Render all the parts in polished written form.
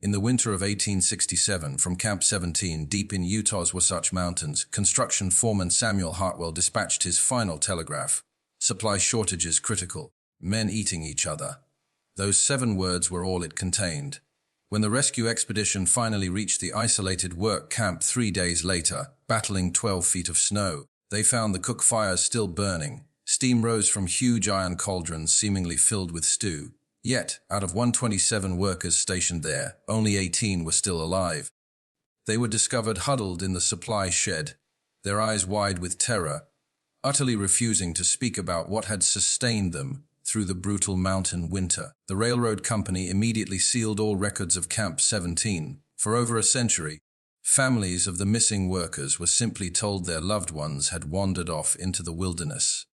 In the winter of 1867, from Camp 17, deep in Utah's Wasatch Mountains, construction foreman Samuel Hartwell dispatched his final telegraph. Supply shortages critical. Men eating each other. Those 7 words were all it contained. When the rescue expedition finally reached the isolated work camp 3 days later, battling 12 feet of snow, they found the cook fires still burning. Steam rose from huge iron cauldrons seemingly filled with stew. Yet, out of 127 workers stationed there, only 18 were still alive. They were discovered huddled in the supply shed, their eyes wide with terror, utterly refusing to speak about what had sustained them through the brutal mountain winter. The railroad company immediately sealed all records of Camp 17. For over a century, families of the missing workers were simply told their loved ones had wandered off into the wilderness.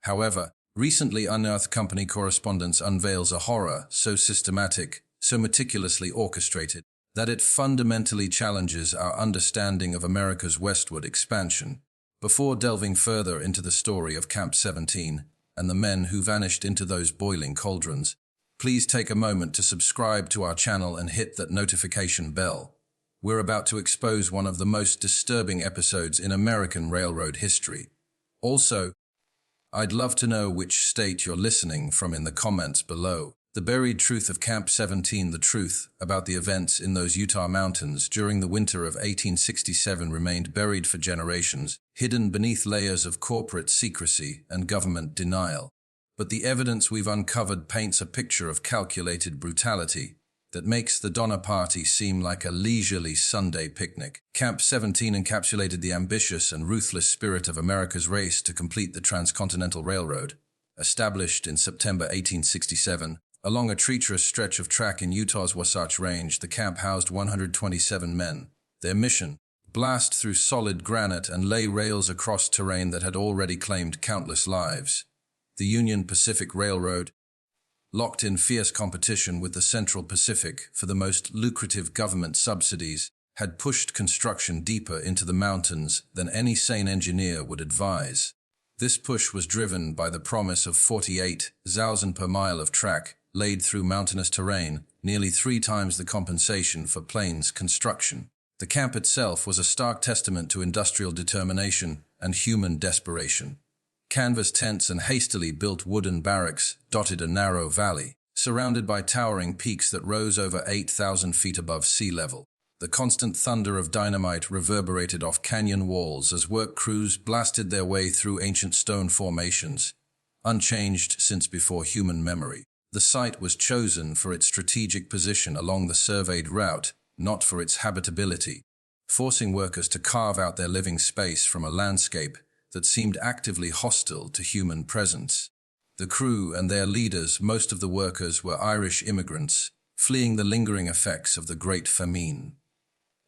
However, recently unearthed company correspondence unveils a horror so systematic, so meticulously orchestrated, that it fundamentally challenges our understanding of America's westward expansion. Before delving further into the story of Camp 17 and the men who vanished into those boiling cauldrons, please take a moment to subscribe to our channel and hit that notification bell. We're about to expose one of the most disturbing episodes in American railroad history. Also, I'd love to know which state you're listening from in the comments below. The buried truth of Camp 17, the truth about the events in those Utah mountains during the winter of 1867 remained buried for generations, hidden beneath layers of corporate secrecy and government denial. But the evidence we've uncovered paints a picture of calculated brutality that makes the Donner Party seem like a leisurely Sunday picnic. Camp 17 encapsulated the ambitious and ruthless spirit of America's race to complete the Transcontinental Railroad. Established in September 1867, along a treacherous stretch of track in Utah's Wasatch Range, the camp housed 127 men. Their mission: blast through solid granite and lay rails across terrain that had already claimed countless lives. The Union Pacific Railroad, locked in fierce competition with the Central Pacific for the most lucrative government subsidies, had pushed construction deeper into the mountains than any sane engineer would advise. This push was driven by the promise of 48,000 per mile of track laid through mountainous terrain, nearly 3 times the compensation for plains construction. The camp itself was a stark testament to industrial determination and human desperation. Canvas tents and hastily built wooden barracks dotted a narrow valley, surrounded by towering peaks that rose over 8,000 feet above sea level. The constant thunder of dynamite reverberated off canyon walls as work crews blasted their way through ancient stone formations, unchanged since before human memory. The site was chosen for its strategic position along the surveyed route, not for its habitability, forcing workers to carve out their living space from a landscape that seemed actively hostile to human presence. The crew and their leaders, most of the workers, were Irish immigrants, fleeing the lingering effects of the Great Famine.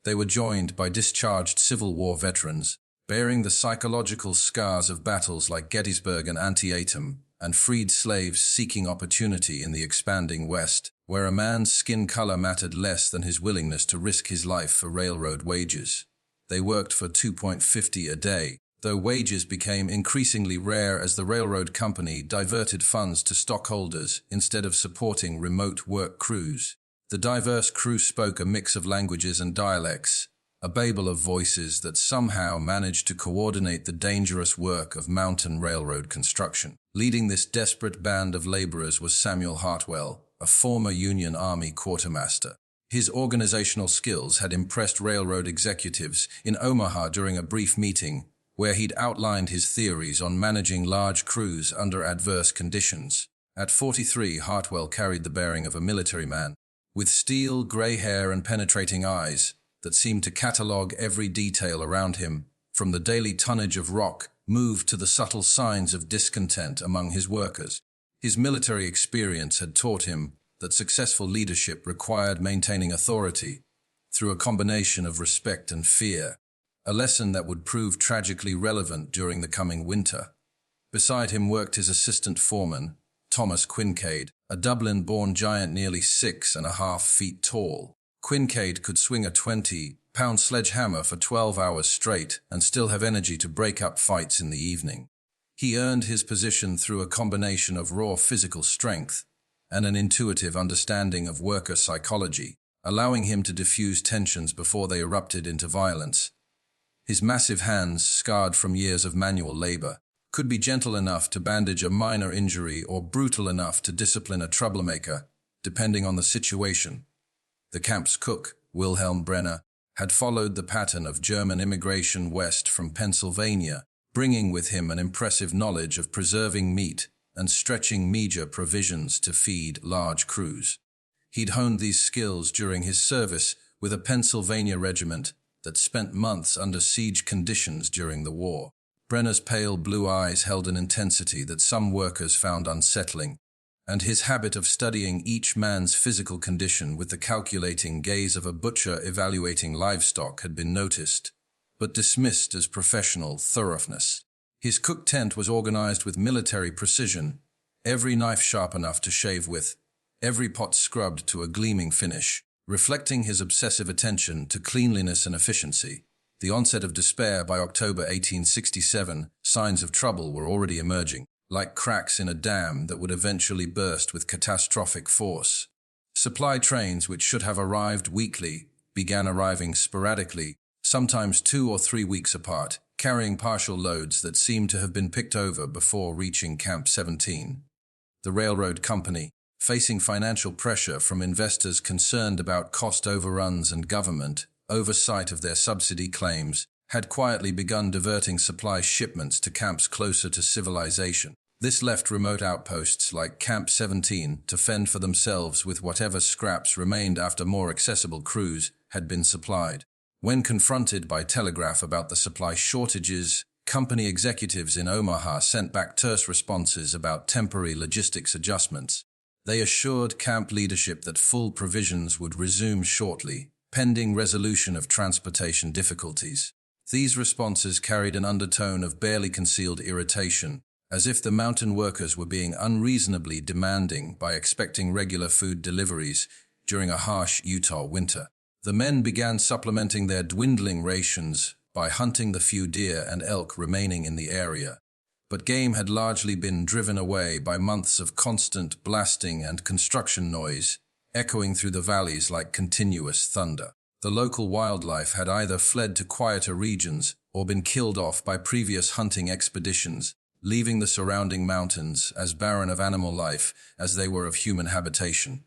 They were joined by discharged Civil War veterans, bearing the psychological scars of battles like Gettysburg and Antietam, and freed slaves seeking opportunity in the expanding West, where a man's skin color mattered less than his willingness to risk his life for railroad wages. They worked for $2.50 a day, though wages became increasingly rare as the railroad company diverted funds to stockholders instead of supporting remote work crews. The diverse crew spoke a mix of languages and dialects, a babel of voices that somehow managed to coordinate the dangerous work of mountain railroad construction. Leading this desperate band of laborers was Samuel Hartwell, a former Union Army quartermaster. His organizational skills had impressed railroad executives in Omaha during a brief meeting where he'd outlined his theories on managing large crews under adverse conditions. At 43, Hartwell carried the bearing of a military man, with steel, gray hair and penetrating eyes that seemed to catalog every detail around him, from the daily tonnage of rock moved to the subtle signs of discontent among his workers. His military experience had taught him that successful leadership required maintaining authority through a combination of respect and fear, a lesson that would prove tragically relevant during the coming winter. Beside him worked his assistant foreman, Thomas Quincaid, a Dublin-born giant nearly 6.5 feet tall. Quincaid could swing a 20-pound sledgehammer for 12 hours straight and still have energy to break up fights in the evening. He earned his position through a combination of raw physical strength and an intuitive understanding of worker psychology, allowing him to diffuse tensions before they erupted into violence. His massive hands, scarred from years of manual labor, could be gentle enough to bandage a minor injury or brutal enough to discipline a troublemaker, depending on the situation. The camp's cook, Wilhelm Brenner, had followed the pattern of German immigration west from Pennsylvania, bringing with him an impressive knowledge of preserving meat and stretching meager provisions to feed large crews. He'd honed these skills during his service with a Pennsylvania regiment that spent months under siege conditions during the war. Brenner's pale blue eyes held an intensity that some workers found unsettling, and his habit of studying each man's physical condition with the calculating gaze of a butcher evaluating livestock had been noticed, but dismissed as professional thoroughness. His cook tent was organized with military precision, every knife sharp enough to shave with, every pot scrubbed to a gleaming finish, reflecting his obsessive attention to cleanliness and efficiency. The onset of despair by October 1867, signs of trouble were already emerging, like cracks in a dam that would eventually burst with catastrophic force. Supply trains, which should have arrived weekly, began arriving sporadically, sometimes 2 or 3 weeks apart, carrying partial loads that seemed to have been picked over before reaching Camp 17. The railroad company, facing financial pressure from investors concerned about cost overruns and government oversight of their subsidy claims, had quietly begun diverting supply shipments to camps closer to civilization. This left remote outposts like Camp 17 to fend for themselves with whatever scraps remained after more accessible crews had been supplied. When confronted by telegraph about the supply shortages, company executives in Omaha sent back terse responses about temporary logistics adjustments. They assured camp leadership that full provisions would resume shortly, pending resolution of transportation difficulties. These responses carried an undertone of barely concealed irritation, as if the mountain workers were being unreasonably demanding by expecting regular food deliveries during a harsh Utah winter. The men began supplementing their dwindling rations by hunting the few deer and elk remaining in the area. But game had largely been driven away by months of constant blasting and construction noise, echoing through the valleys like continuous thunder. The local wildlife had either fled to quieter regions or been killed off by previous hunting expeditions, leaving the surrounding mountains as barren of animal life as they were of human habitation.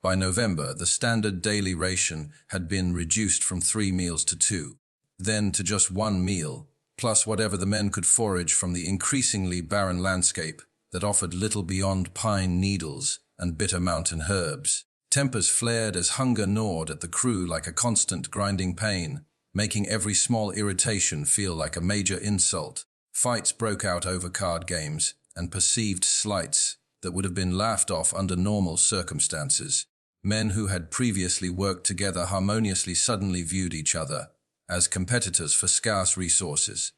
By November, the standard daily ration had been reduced from 3 meals to 2, then to just 1 meal, plus whatever the men could forage from the increasingly barren landscape that offered little beyond pine needles and bitter mountain herbs. Tempers flared as hunger gnawed at the crew like a constant grinding pain, making every small irritation feel like a major insult. Fights broke out over card games and perceived slights that would have been laughed off under normal circumstances. Men who had previously worked together harmoniously suddenly viewed each other as competitors for scarce resources.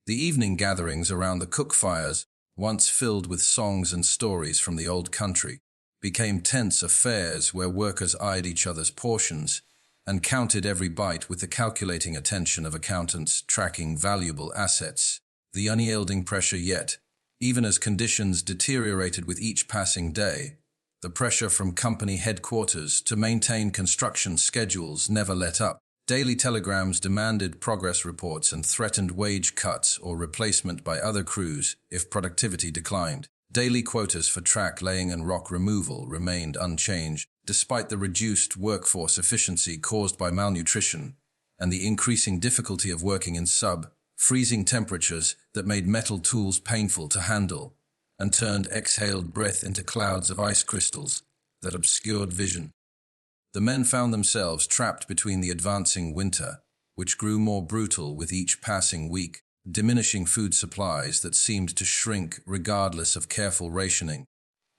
The evening gatherings around the cook fires, once filled with songs and stories from the old country, became tense affairs where workers eyed each other's portions and counted every bite with the calculating attention of accountants tracking valuable assets. The unyielding pressure yet, even as conditions deteriorated with each passing day, the pressure from company headquarters to maintain construction schedules never let up. Daily telegrams demanded progress reports and threatened wage cuts or replacement by other crews if productivity declined. Daily quotas for track laying and rock removal remained unchanged, despite the reduced workforce efficiency caused by malnutrition and the increasing difficulty of working in freezing temperatures that made metal tools painful to handle and turned exhaled breath into clouds of ice crystals that obscured vision. The men found themselves trapped between the advancing winter, which grew more brutal with each passing week, diminishing food supplies that seemed to shrink regardless of careful rationing,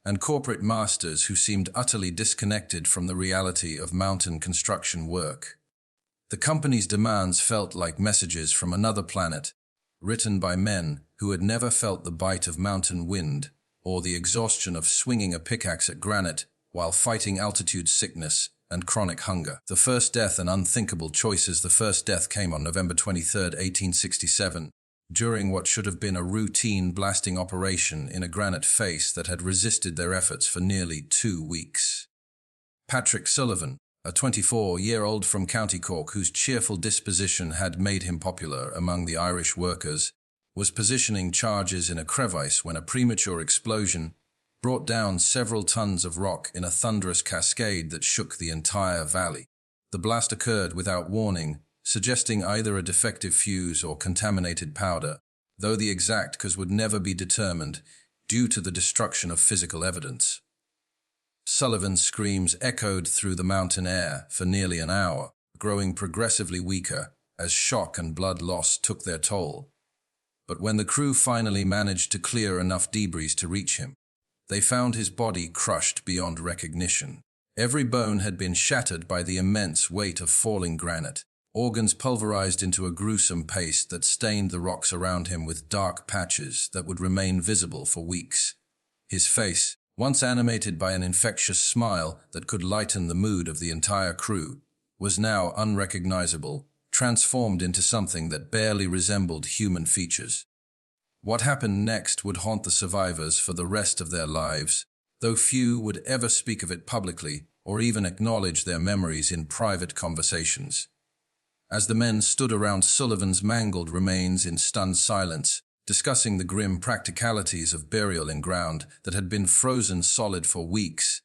and corporate masters who seemed utterly disconnected from the reality of mountain construction work. The company's demands felt like messages from another planet, written by men who had never felt the bite of mountain wind or the exhaustion of swinging a pickaxe at granite while fighting altitude sickness and chronic hunger. The first death and unthinkable choices. The first death came on November 23, 1867, during what should have been a routine blasting operation in a granite face that had resisted their efforts for nearly 2 weeks. Patrick Sullivan, a 24-year-old from County Cork whose cheerful disposition had made him popular among the Irish workers, was positioning charges in a crevice when a premature explosion brought down several tons of rock in a thunderous cascade that shook the entire valley. The blast occurred without warning, suggesting either a defective fuse or contaminated powder, though the exact cause would never be determined due to the destruction of physical evidence. Sullivan's screams echoed through the mountain air for nearly an hour, growing progressively weaker as shock and blood loss took their toll. But when the crew finally managed to clear enough debris to reach him, they found his body crushed beyond recognition. Every bone had been shattered by the immense weight of falling granite, organs pulverized into a gruesome paste that stained the rocks around him with dark patches that would remain visible for weeks. His face, once animated by an infectious smile that could lighten the mood of the entire crew, was now unrecognizable, transformed into something that barely resembled human features. What happened next would haunt the survivors for the rest of their lives, though few would ever speak of it publicly or even acknowledge their memories in private conversations. As the men stood around Sullivan's mangled remains in stunned silence, discussing the grim practicalities of burial in ground that had been frozen solid for weeks,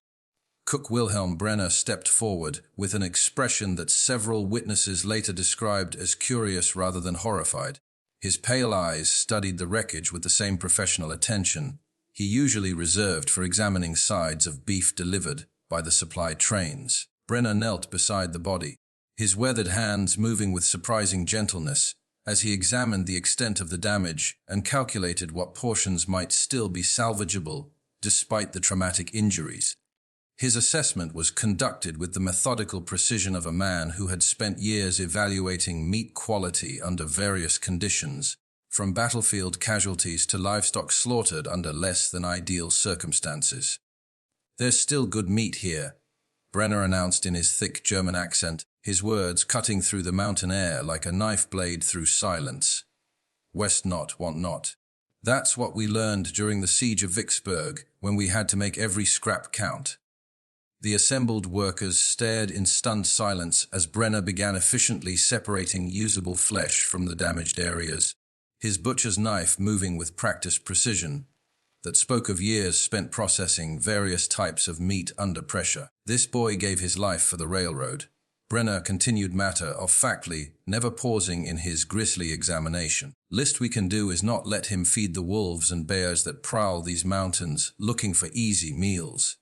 Cook Wilhelm Brenner stepped forward with an expression that several witnesses later described as curious rather than horrified. His pale eyes studied the wreckage with the same professional attention he usually reserved for examining sides of beef delivered by the supply trains. Brenner knelt beside the body, his weathered hands moving with surprising gentleness as he examined the extent of the damage and calculated what portions might still be salvageable despite the traumatic injuries. His assessment was conducted with the methodical precision of a man who had spent years evaluating meat quality under various conditions, from battlefield casualties to livestock slaughtered under less than ideal circumstances. "There's still good meat here," Brenner announced in his thick German accent, his words cutting through the mountain air like a knife blade through silence. "West not, want not. That's what we learned during the siege of Vicksburg, when we had to make every scrap count." The assembled workers stared in stunned silence as Brenner began efficiently separating usable flesh from the damaged areas, his butcher's knife moving with practiced precision that spoke of years spent processing various types of meat under pressure. "This boy gave his life for the railroad," Brenner continued matter-of-factly, never pausing in his grisly examination. "Least we can do is not let him feed the wolves and bears that prowl these mountains looking for easy meals."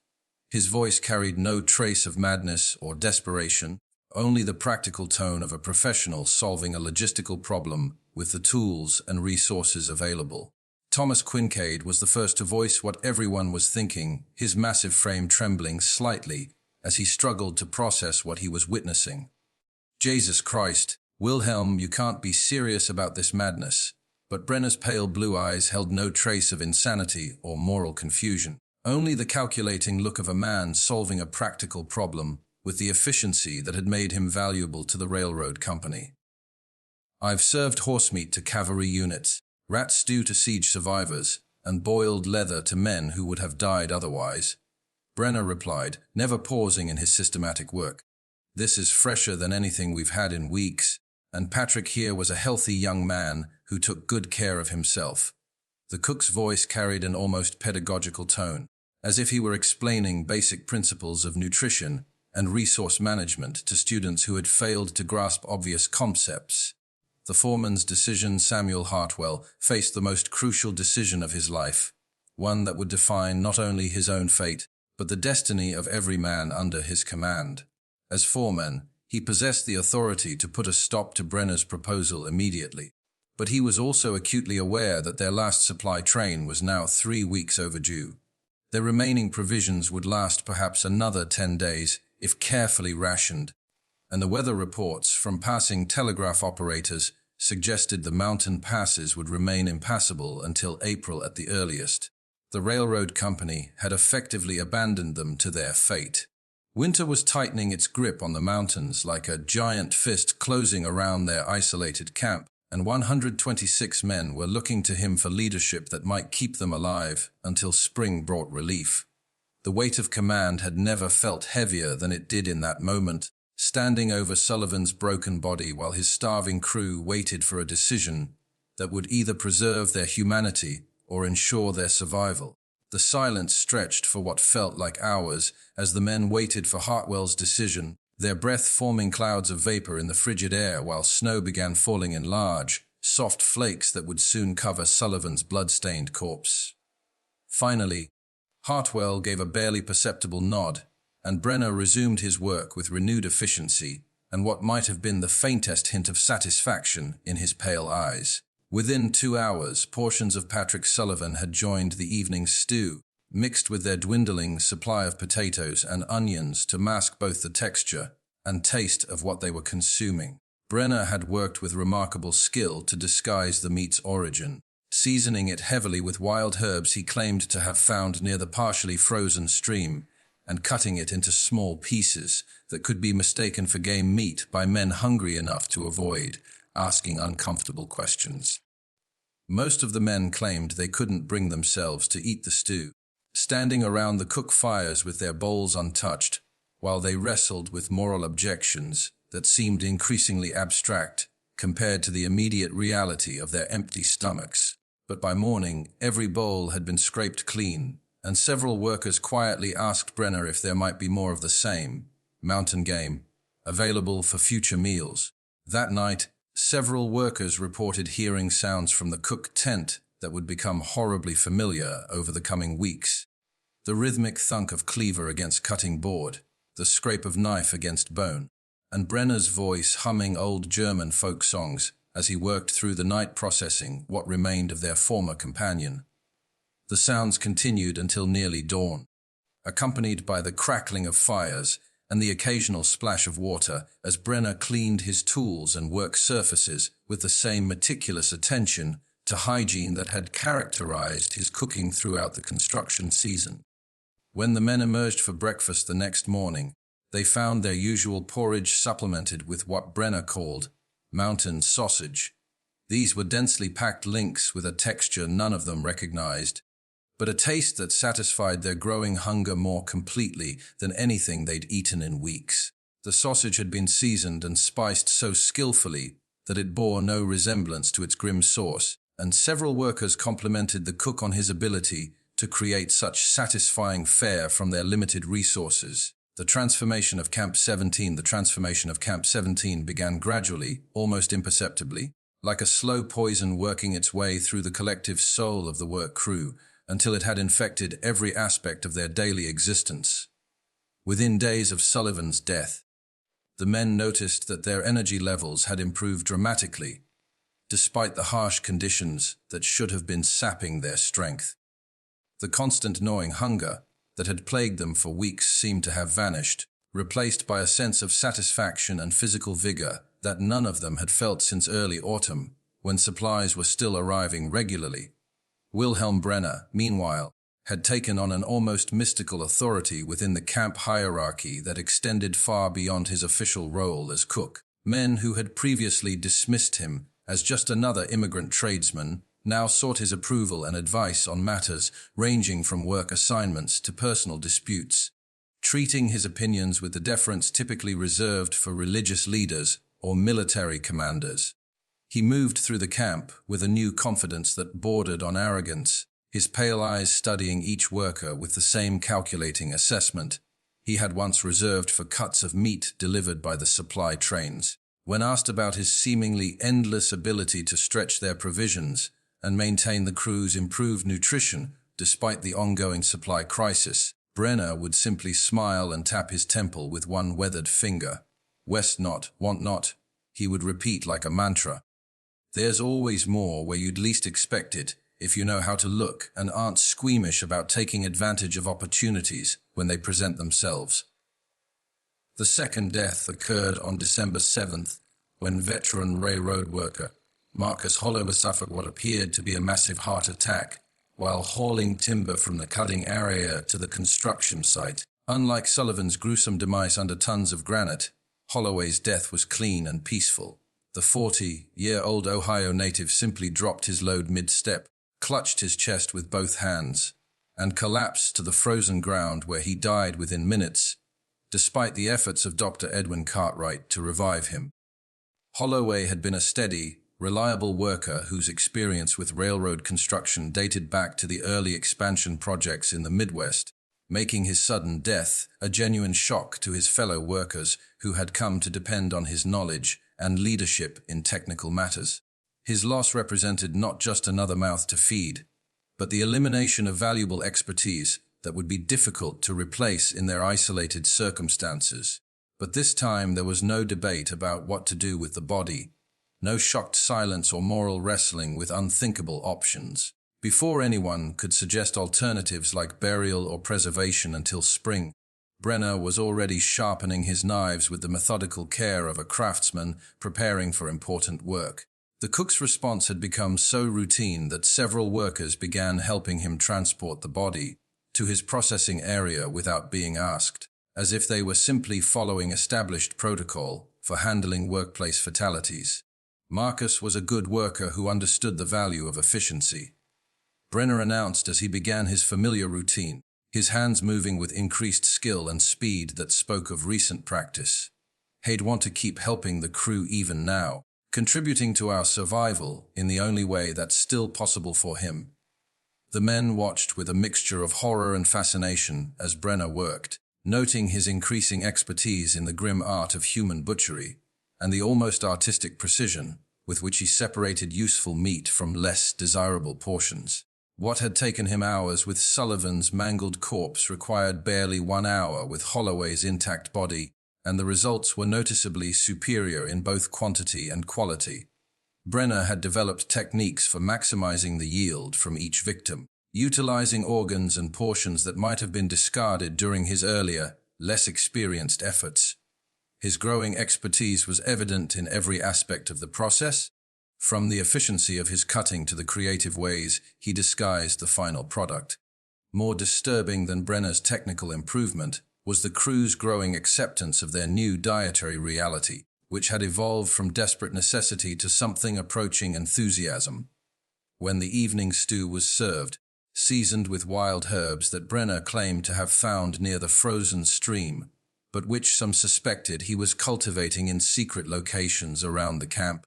His voice carried no trace of madness or desperation, only the practical tone of a professional solving a logistical problem with the tools and resources available. Thomas Quincaid was the first to voice what everyone was thinking, his massive frame trembling slightly as he struggled to process what he was witnessing. "Jesus Christ, Wilhelm, you can't be serious about this madness." But Brenner's pale blue eyes held no trace of insanity or moral confusion. Only the calculating look of a man solving a practical problem with the efficiency that had made him valuable to the railroad company. "I've served horsemeat to cavalry units, rat stew to siege survivors, and boiled leather to men who would have died otherwise," Brenner replied, never pausing in his systematic work. "This is fresher than anything we've had in weeks, and Patrick here was a healthy young man who took good care of himself." The cook's voice carried an almost pedagogical tone, as if he were explaining basic principles of nutrition and resource management to students who had failed to grasp obvious concepts. The foreman's decision, Samuel Hartwell, faced the most crucial decision of his life, one that would define not only his own fate, but the destiny of every man under his command. As foreman, he possessed the authority to put a stop to Brenner's proposal immediately, but he was also acutely aware that their last supply train was now 3 weeks overdue. Their remaining provisions would last perhaps another 10 days if carefully rationed, and the weather reports from passing telegraph operators suggested the mountain passes would remain impassable until April at the earliest. The railroad company had effectively abandoned them to their fate. Winter was tightening its grip on the mountains like a giant fist closing around their isolated camp, and 126 men were looking to him for leadership that might keep them alive until spring brought relief. The weight of command had never felt heavier than it did in that moment, standing over Sullivan's broken body while his starving crew waited for a decision that would either preserve their humanity or ensure their survival. The silence stretched for what felt like hours as the men waited for Hartwell's decision, their breath forming clouds of vapor in the frigid air while snow began falling in large, soft flakes that would soon cover Sullivan's blood-stained corpse. Finally, Hartwell gave a barely perceptible nod, and Brenner resumed his work with renewed efficiency and what might have been the faintest hint of satisfaction in his pale eyes. Within 2 hours, portions of Patrick Sullivan had joined the evening stew, mixed with their dwindling supply of potatoes and onions to mask both the texture and taste of what they were consuming. Brenner had worked with remarkable skill to disguise the meat's origin, seasoning it heavily with wild herbs he claimed to have found near the partially frozen stream, and cutting it into small pieces that could be mistaken for game meat by men hungry enough to avoid asking uncomfortable questions. Most of the men claimed they couldn't bring themselves to eat the stew, standing around the cook fires with their bowls untouched, while they wrestled with moral objections that seemed increasingly abstract compared to the immediate reality of their empty stomachs. But by morning, every bowl had been scraped clean, and several workers quietly asked Brenner if there might be more of the same, mountain game, available for future meals. That night, several workers reported hearing sounds from the cook tent that would become horribly familiar over the coming weeks. The rhythmic thunk of cleaver against cutting board, the scrape of knife against bone, and Brenner's voice humming old German folk songs as he worked through the night processing what remained of their former companion. The sounds continued until nearly dawn, accompanied by the crackling of fires and the occasional splash of water as Brenner cleaned his tools and work surfaces with the same meticulous attention to hygiene that had characterized his cooking throughout the construction season. When the men emerged for breakfast the next morning, they found their usual porridge supplemented with what Brenner called mountain sausage. These were densely packed links with a texture none of them recognized, but a taste that satisfied their growing hunger more completely than anything they'd eaten in weeks. The sausage had been seasoned and spiced so skillfully that it bore no resemblance to its grim source, and several workers complimented the cook on his ability to create such satisfying fare from their limited resources. The transformation of Camp 17 began gradually, almost imperceptibly, like a slow poison working its way through the collective soul of the work crew, until it had infected every aspect of their daily existence. Within days of Sullivan's death, the men noticed that their energy levels had improved dramatically, despite the harsh conditions that should have been sapping their strength. The constant gnawing hunger that had plagued them for weeks seemed to have vanished, replaced by a sense of satisfaction and physical vigor that none of them had felt since early autumn, when supplies were still arriving regularly. Wilhelm Brenner, meanwhile, had taken on an almost mystical authority within the camp hierarchy that extended far beyond his official role as cook. Men who had previously dismissed him as just another immigrant tradesman now sought his approval and advice on matters ranging from work assignments to personal disputes, treating his opinions with the deference typically reserved for religious leaders or military commanders. He moved through the camp with a new confidence that bordered on arrogance, his pale eyes studying each worker with the same calculating assessment he had once reserved for cuts of meat delivered by the supply trains. When asked about his seemingly endless ability to stretch their provisions and maintain the crew's improved nutrition despite the ongoing supply crisis, Brenner would simply smile and tap his temple with one weathered finger. "West not, want not," he would repeat like a mantra. "There's always more where you'd least expect it if you know how to look and aren't squeamish about taking advantage of opportunities when they present themselves." The second death occurred on December 7th, when veteran railroad worker Marcus Hollow suffered what appeared to be a massive heart attack while hauling timber from the cutting area to the construction site. Unlike Sullivan's gruesome demise under tons of granite, Holloway's death was clean and peaceful. The 40-year-old Ohio native simply dropped his load mid-step, clutched his chest with both hands, and collapsed to the frozen ground where he died within minutes, despite the efforts of Dr. Edwin Cartwright to revive him. Holloway had been a steady, reliable worker whose experience with railroad construction dated back to the early expansion projects in the Midwest, making his sudden death a genuine shock to his fellow workers who had come to depend on his knowledge and leadership in technical matters. His loss represented not just another mouth to feed, but the elimination of valuable expertise that would be difficult to replace in their isolated circumstances. But this time there was no debate about what to do with the body, no shocked silence or moral wrestling with unthinkable options. Before anyone could suggest alternatives like burial or preservation until spring, Brenner was already sharpening his knives with the methodical care of a craftsman preparing for important work. The cook's response had become so routine that several workers began helping him transport the body to his processing area without being asked, as if they were simply following established protocol for handling workplace fatalities. Marcus was a good worker who understood the value of efficiency. Brenner announced as he began his familiar routine, his hands moving with increased skill and speed that spoke of recent practice. "He'd want to keep helping the crew even now, contributing to our survival in the only way that's still possible for him." The men watched with a mixture of horror and fascination as Brenner worked, noting his increasing expertise in the grim art of human butchery and the almost artistic precision with which he separated useful meat from less desirable portions. What had taken him hours with Sullivan's mangled corpse required barely 1 hour with Holloway's intact body, and the results were noticeably superior in both quantity and quality. Brenner had developed techniques for maximizing the yield from each victim, utilizing organs and portions that might have been discarded during his earlier, less experienced efforts. His growing expertise was evident in every aspect of the process, from the efficiency of his cutting to the creative ways he disguised the final product. More disturbing than Brenner's technical improvement was the crew's growing acceptance of their new dietary reality, which had evolved from desperate necessity to something approaching enthusiasm. When the evening stew was served, seasoned with wild herbs that Brenner claimed to have found near the frozen stream, but which some suspected he was cultivating in secret locations around the camp,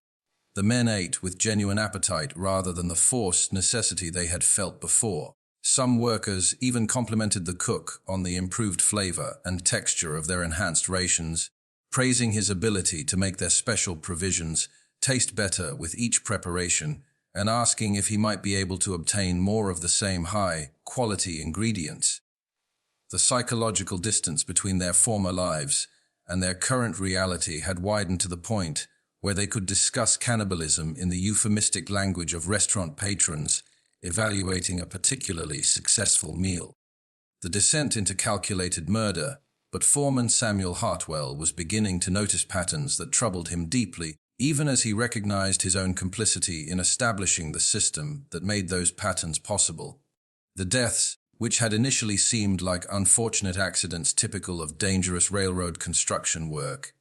the men ate with genuine appetite rather than the forced necessity they had felt before. Some workers even complimented the cook on the improved flavor and texture of their enhanced rations, praising his ability to make their special provisions taste better with each preparation and asking if he might be able to obtain more of the same high-quality ingredients. The psychological distance between their former lives and their current reality had widened to the point where they could discuss cannibalism in the euphemistic language of restaurant patrons evaluating a particularly successful meal. The descent into calculated murder, but foreman Samuel Hartwell was beginning to notice patterns that troubled him deeply, even as he recognized his own complicity in establishing the system that made those patterns possible. The deaths, which had initially seemed like unfortunate accidents typical of dangerous railroad construction work,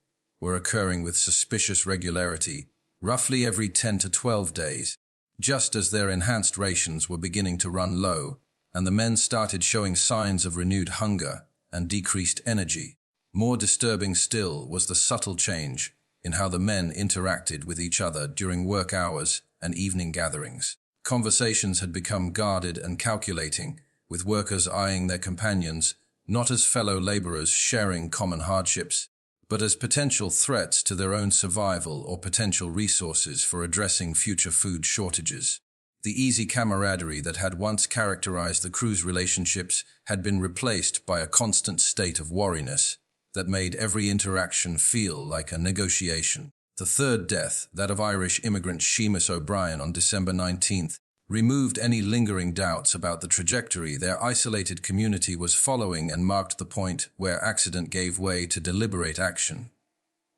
were occurring with suspicious regularity, roughly every 10 to 12 days, just as their enhanced rations were beginning to run low, and the men started showing signs of renewed hunger and decreased energy. More disturbing still was the subtle change in how the men interacted with each other during work hours and evening gatherings. Conversations had become guarded and calculating, with workers eyeing their companions not as fellow laborers sharing common hardships, but as potential threats to their own survival or potential resources for addressing future food shortages. The easy camaraderie that had once characterized the crew's relationships had been replaced by a constant state of wariness that made every interaction feel like a negotiation. The third death, that of Irish immigrant Seamus O'Brien on December 19th, removed any lingering doubts about the trajectory their isolated community was following and marked the point where accident gave way to deliberate action.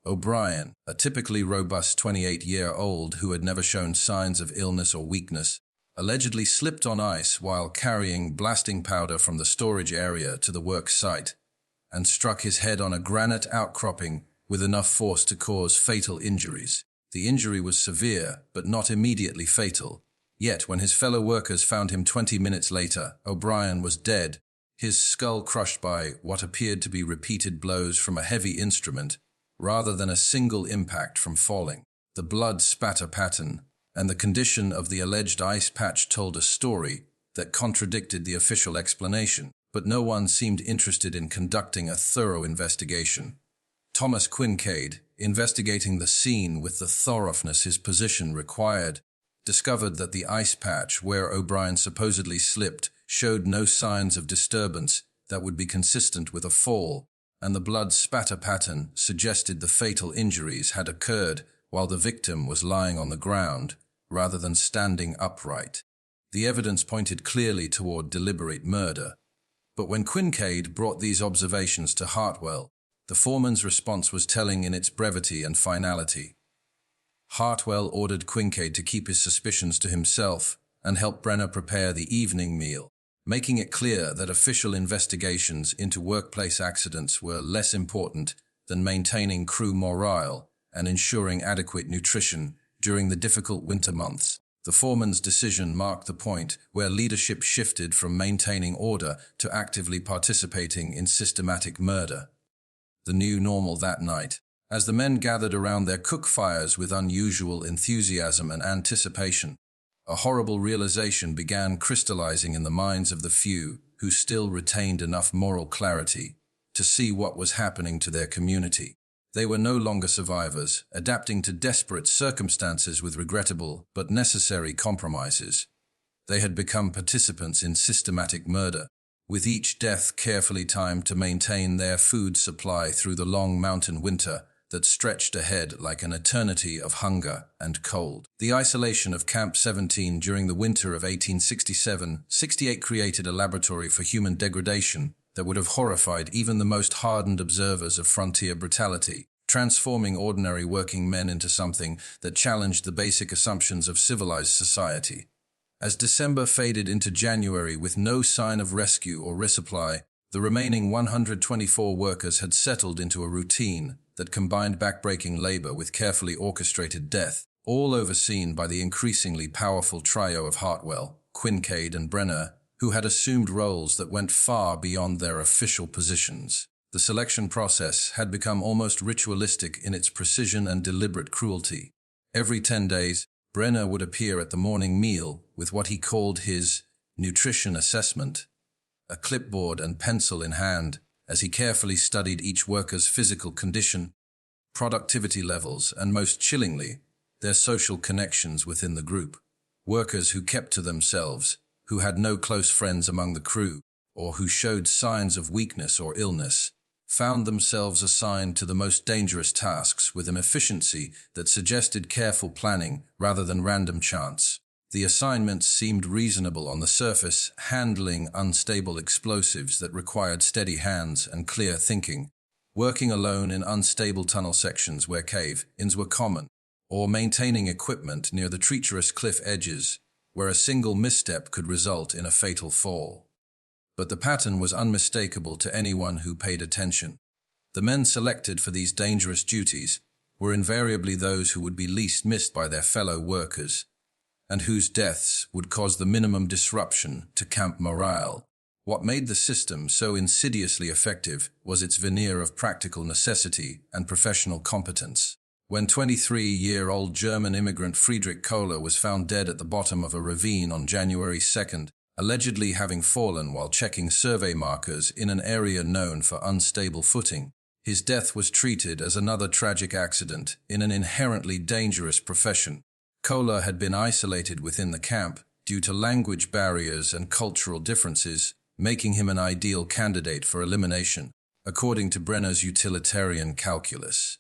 O'Brien, a typically robust 28-year-old who had never shown signs of illness or weakness, allegedly slipped on ice while carrying blasting powder from the storage area to the work site and struck his head on a granite outcropping with enough force to cause fatal injuries. The injury was severe, but not immediately fatal, Yet, when his fellow workers found him 20 minutes later, O'Brien was dead, his skull crushed by what appeared to be repeated blows from a heavy instrument, rather than a single impact from falling. The blood spatter pattern and the condition of the alleged ice patch told a story that contradicted the official explanation, but no one seemed interested in conducting a thorough investigation. Thomas Quincaid, investigating the scene with the thoroughness his position required, discovered that the ice patch where O'Brien supposedly slipped showed no signs of disturbance that would be consistent with a fall, and the blood spatter pattern suggested the fatal injuries had occurred while the victim was lying on the ground, rather than standing upright. The evidence pointed clearly toward deliberate murder. But when Quincaid brought these observations to Hartwell, the foreman's response was telling in its brevity and finality. Hartwell ordered Quincaid to keep his suspicions to himself and help Brenner prepare the evening meal, making it clear that official investigations into workplace accidents were less important than maintaining crew morale and ensuring adequate nutrition during the difficult winter months. The foreman's decision marked the point where leadership shifted from maintaining order to actively participating in systematic murder. The new normal that night. As the men gathered around their cook fires with unusual enthusiasm and anticipation, a horrible realization began crystallizing in the minds of the few who still retained enough moral clarity to see what was happening to their community. They were no longer survivors, adapting to desperate circumstances with regrettable but necessary compromises. They had become participants in systematic murder, with each death carefully timed to maintain their food supply through the long mountain winter that stretched ahead like an eternity of hunger and cold. The isolation of Camp 17 during the winter of 1867-68 created a laboratory for human degradation that would have horrified even the most hardened observers of frontier brutality, transforming ordinary working men into something that challenged the basic assumptions of civilized society. As December faded into January with no sign of rescue or resupply, the remaining 124 workers had settled into a routine that combined backbreaking labor with carefully orchestrated death, all overseen by the increasingly powerful trio of Hartwell, Quincaid, and Brenner, who had assumed roles that went far beyond their official positions. The selection process had become almost ritualistic in its precision and deliberate cruelty. Every 10 days, Brenner would appear at the morning meal with what he called his nutrition assessment, a clipboard and pencil in hand, as he carefully studied each worker's physical condition, productivity levels, and most chillingly, their social connections within the group. Workers who kept to themselves, who had no close friends among the crew, or who showed signs of weakness or illness, found themselves assigned to the most dangerous tasks with an efficiency that suggested careful planning rather than random chance. The assignments seemed reasonable on the surface, handling unstable explosives that required steady hands and clear thinking, working alone in unstable tunnel sections where cave-ins were common, or maintaining equipment near the treacherous cliff edges where a single misstep could result in a fatal fall. But the pattern was unmistakable to anyone who paid attention. The men selected for these dangerous duties were invariably those who would be least missed by their fellow workers, and whose deaths would cause the minimum disruption to camp morale. What made the system so insidiously effective was its veneer of practical necessity and professional competence. When 23-year-old German immigrant Friedrich Kohler was found dead at the bottom of a ravine on January 2nd, allegedly having fallen while checking survey markers in an area known for unstable footing, his death was treated as another tragic accident in an inherently dangerous profession. Kohler had been isolated within the camp due to language barriers and cultural differences, making him an ideal candidate for elimination, according to Brenner's utilitarian calculus.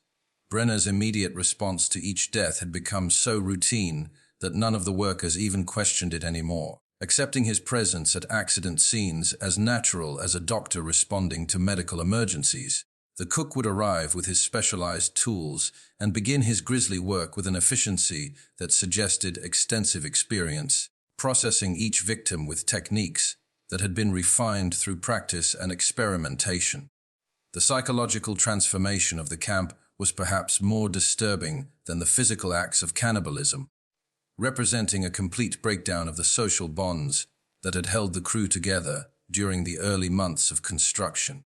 Brenner's immediate response to each death had become so routine that none of the workers even questioned it anymore, accepting his presence at accident scenes as natural as a doctor responding to medical emergencies. The cook would arrive with his specialized tools and begin his grisly work with an efficiency that suggested extensive experience, processing each victim with techniques that had been refined through practice and experimentation. The psychological transformation of the camp was perhaps more disturbing than the physical acts of cannibalism. representing a complete breakdown of the social bonds that had held the crew together during the early months of construction.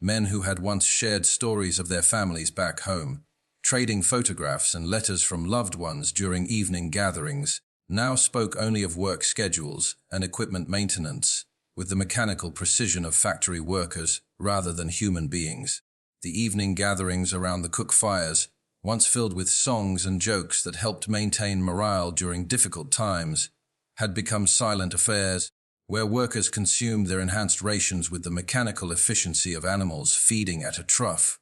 Men who had once shared stories of their families back home, trading photographs and letters from loved ones during evening gatherings, now spoke only of work schedules and equipment maintenance, with the mechanical precision of factory workers rather than human beings. The evening gatherings around the cook fires, once filled with songs and jokes that helped maintain morale during difficult times, had become silent affairs, where workers consumed their enhanced rations with the mechanical efficiency of animals feeding at a trough.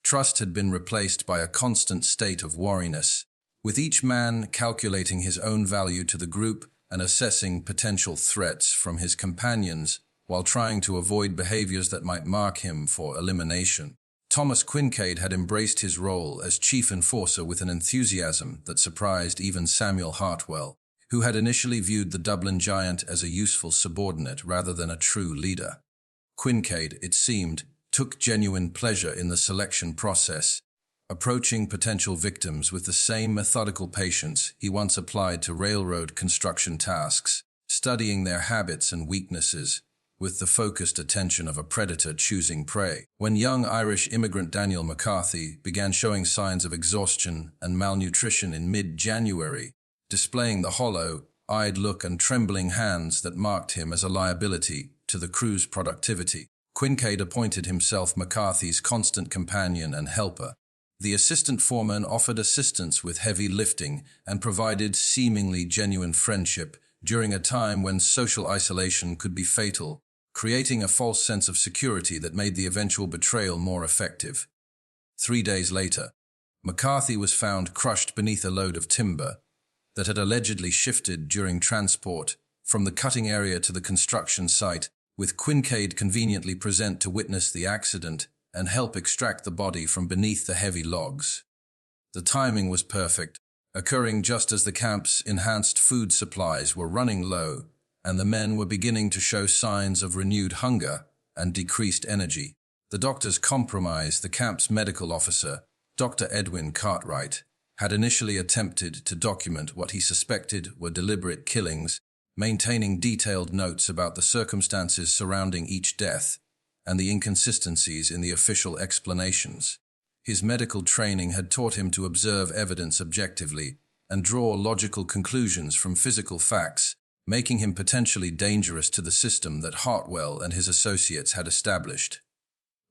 Trust had been replaced by a constant state of wariness, with each man calculating his own value to the group and assessing potential threats from his companions while trying to avoid behaviors that might mark him for elimination. Thomas Quincaid had embraced his role as chief enforcer with an enthusiasm that surprised even Samuel Hartwell, who had initially viewed the Dublin giant as a useful subordinate rather than a true leader. Quincaid, it seemed, took genuine pleasure in the selection process, approaching potential victims with the same methodical patience he once applied to railroad construction tasks, studying their habits and weaknesses with the focused attention of a predator choosing prey. When young Irish immigrant Daniel McCarthy began showing signs of exhaustion and malnutrition in mid-January, displaying the hollow-eyed look and trembling hands that marked him as a liability to the crew's productivity, Quincaid appointed himself McCarthy's constant companion and helper. The assistant foreman offered assistance with heavy lifting and provided seemingly genuine friendship during a time when social isolation could be fatal, creating a false sense of security that made the eventual betrayal more effective. 3 days later, McCarthy was found crushed beneath a load of timber that had allegedly shifted during transport from the cutting area to the construction site, with Quincaid conveniently present to witness the accident and help extract the body from beneath the heavy logs. The timing was perfect, occurring just as the camp's enhanced food supplies were running low and the men were beginning to show signs of renewed hunger and decreased energy. The doctors compromised the camp's medical officer, Dr. Edwin Cartwright, had initially attempted to document what he suspected were deliberate killings, maintaining detailed notes about the circumstances surrounding each death and the inconsistencies in the official explanations. His medical training had taught him to observe evidence objectively and draw logical conclusions from physical facts, making him potentially dangerous to the system that Hartwell and his associates had established.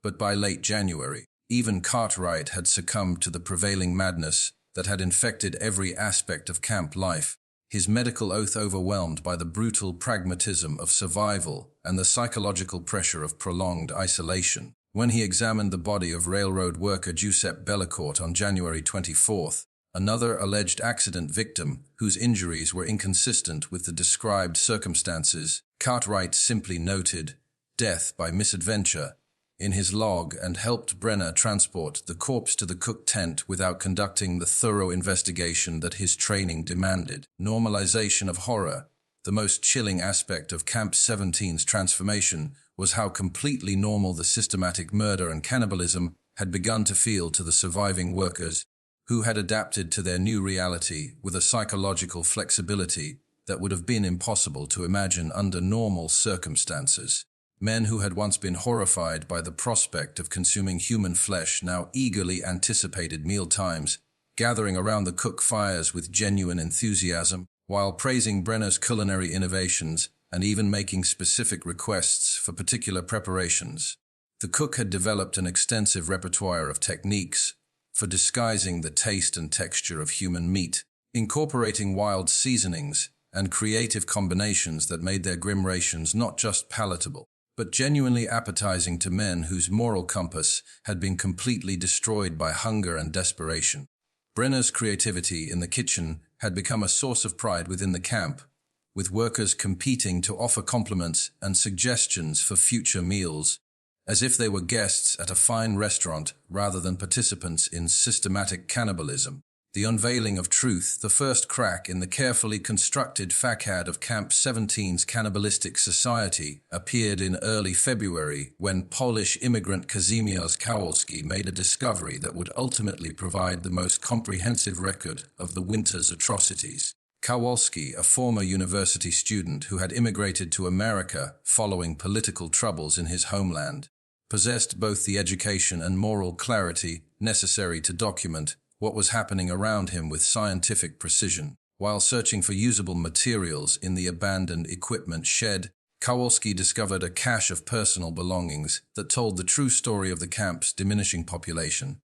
But by late January, even Cartwright had succumbed to the prevailing madness that had infected every aspect of camp life, his medical oath overwhelmed by the brutal pragmatism of survival and the psychological pressure of prolonged isolation. When he examined the body of railroad worker Giuseppe Bellicourt on January 24th, another alleged accident victim whose injuries were inconsistent with the described circumstances, Cartwright simply noted "death by misadventure" in his log and helped Brenner transport the corpse to the cook tent without conducting the thorough investigation that his training demanded. Normalization of horror. The most chilling aspect of Camp 17's transformation was how completely normal the systematic murder and cannibalism had begun to feel to the surviving workers, who had adapted to their new reality with a psychological flexibility that would have been impossible to imagine under normal circumstances. Men who had once been horrified by the prospect of consuming human flesh now eagerly anticipated meal times, gathering around the cook fires with genuine enthusiasm, while praising Brenner's culinary innovations and even making specific requests for particular preparations. The cook had developed an extensive repertoire of techniques for disguising the taste and texture of human meat, incorporating wild seasonings and creative combinations that made their grim rations not just palatable, but genuinely appetizing to men whose moral compass had been completely destroyed by hunger and desperation. Brenner's creativity in the kitchen had become a source of pride within the camp, with workers competing to offer compliments and suggestions for future meals, as if they were guests at a fine restaurant rather than participants in systematic cannibalism. The unveiling of truth, the first crack in the carefully constructed facade of Camp 17's cannibalistic society, appeared in early February when Polish immigrant Kazimierz Kowalski made a discovery that would ultimately provide the most comprehensive record of the winter's atrocities. Kowalski, a former university student who had immigrated to America following political troubles in his homeland, possessed both the education and moral clarity necessary to document what was happening around him with scientific precision. While searching for usable materials in the abandoned equipment shed, Kowalski discovered a cache of personal belongings that told the true story of the camp's diminishing population.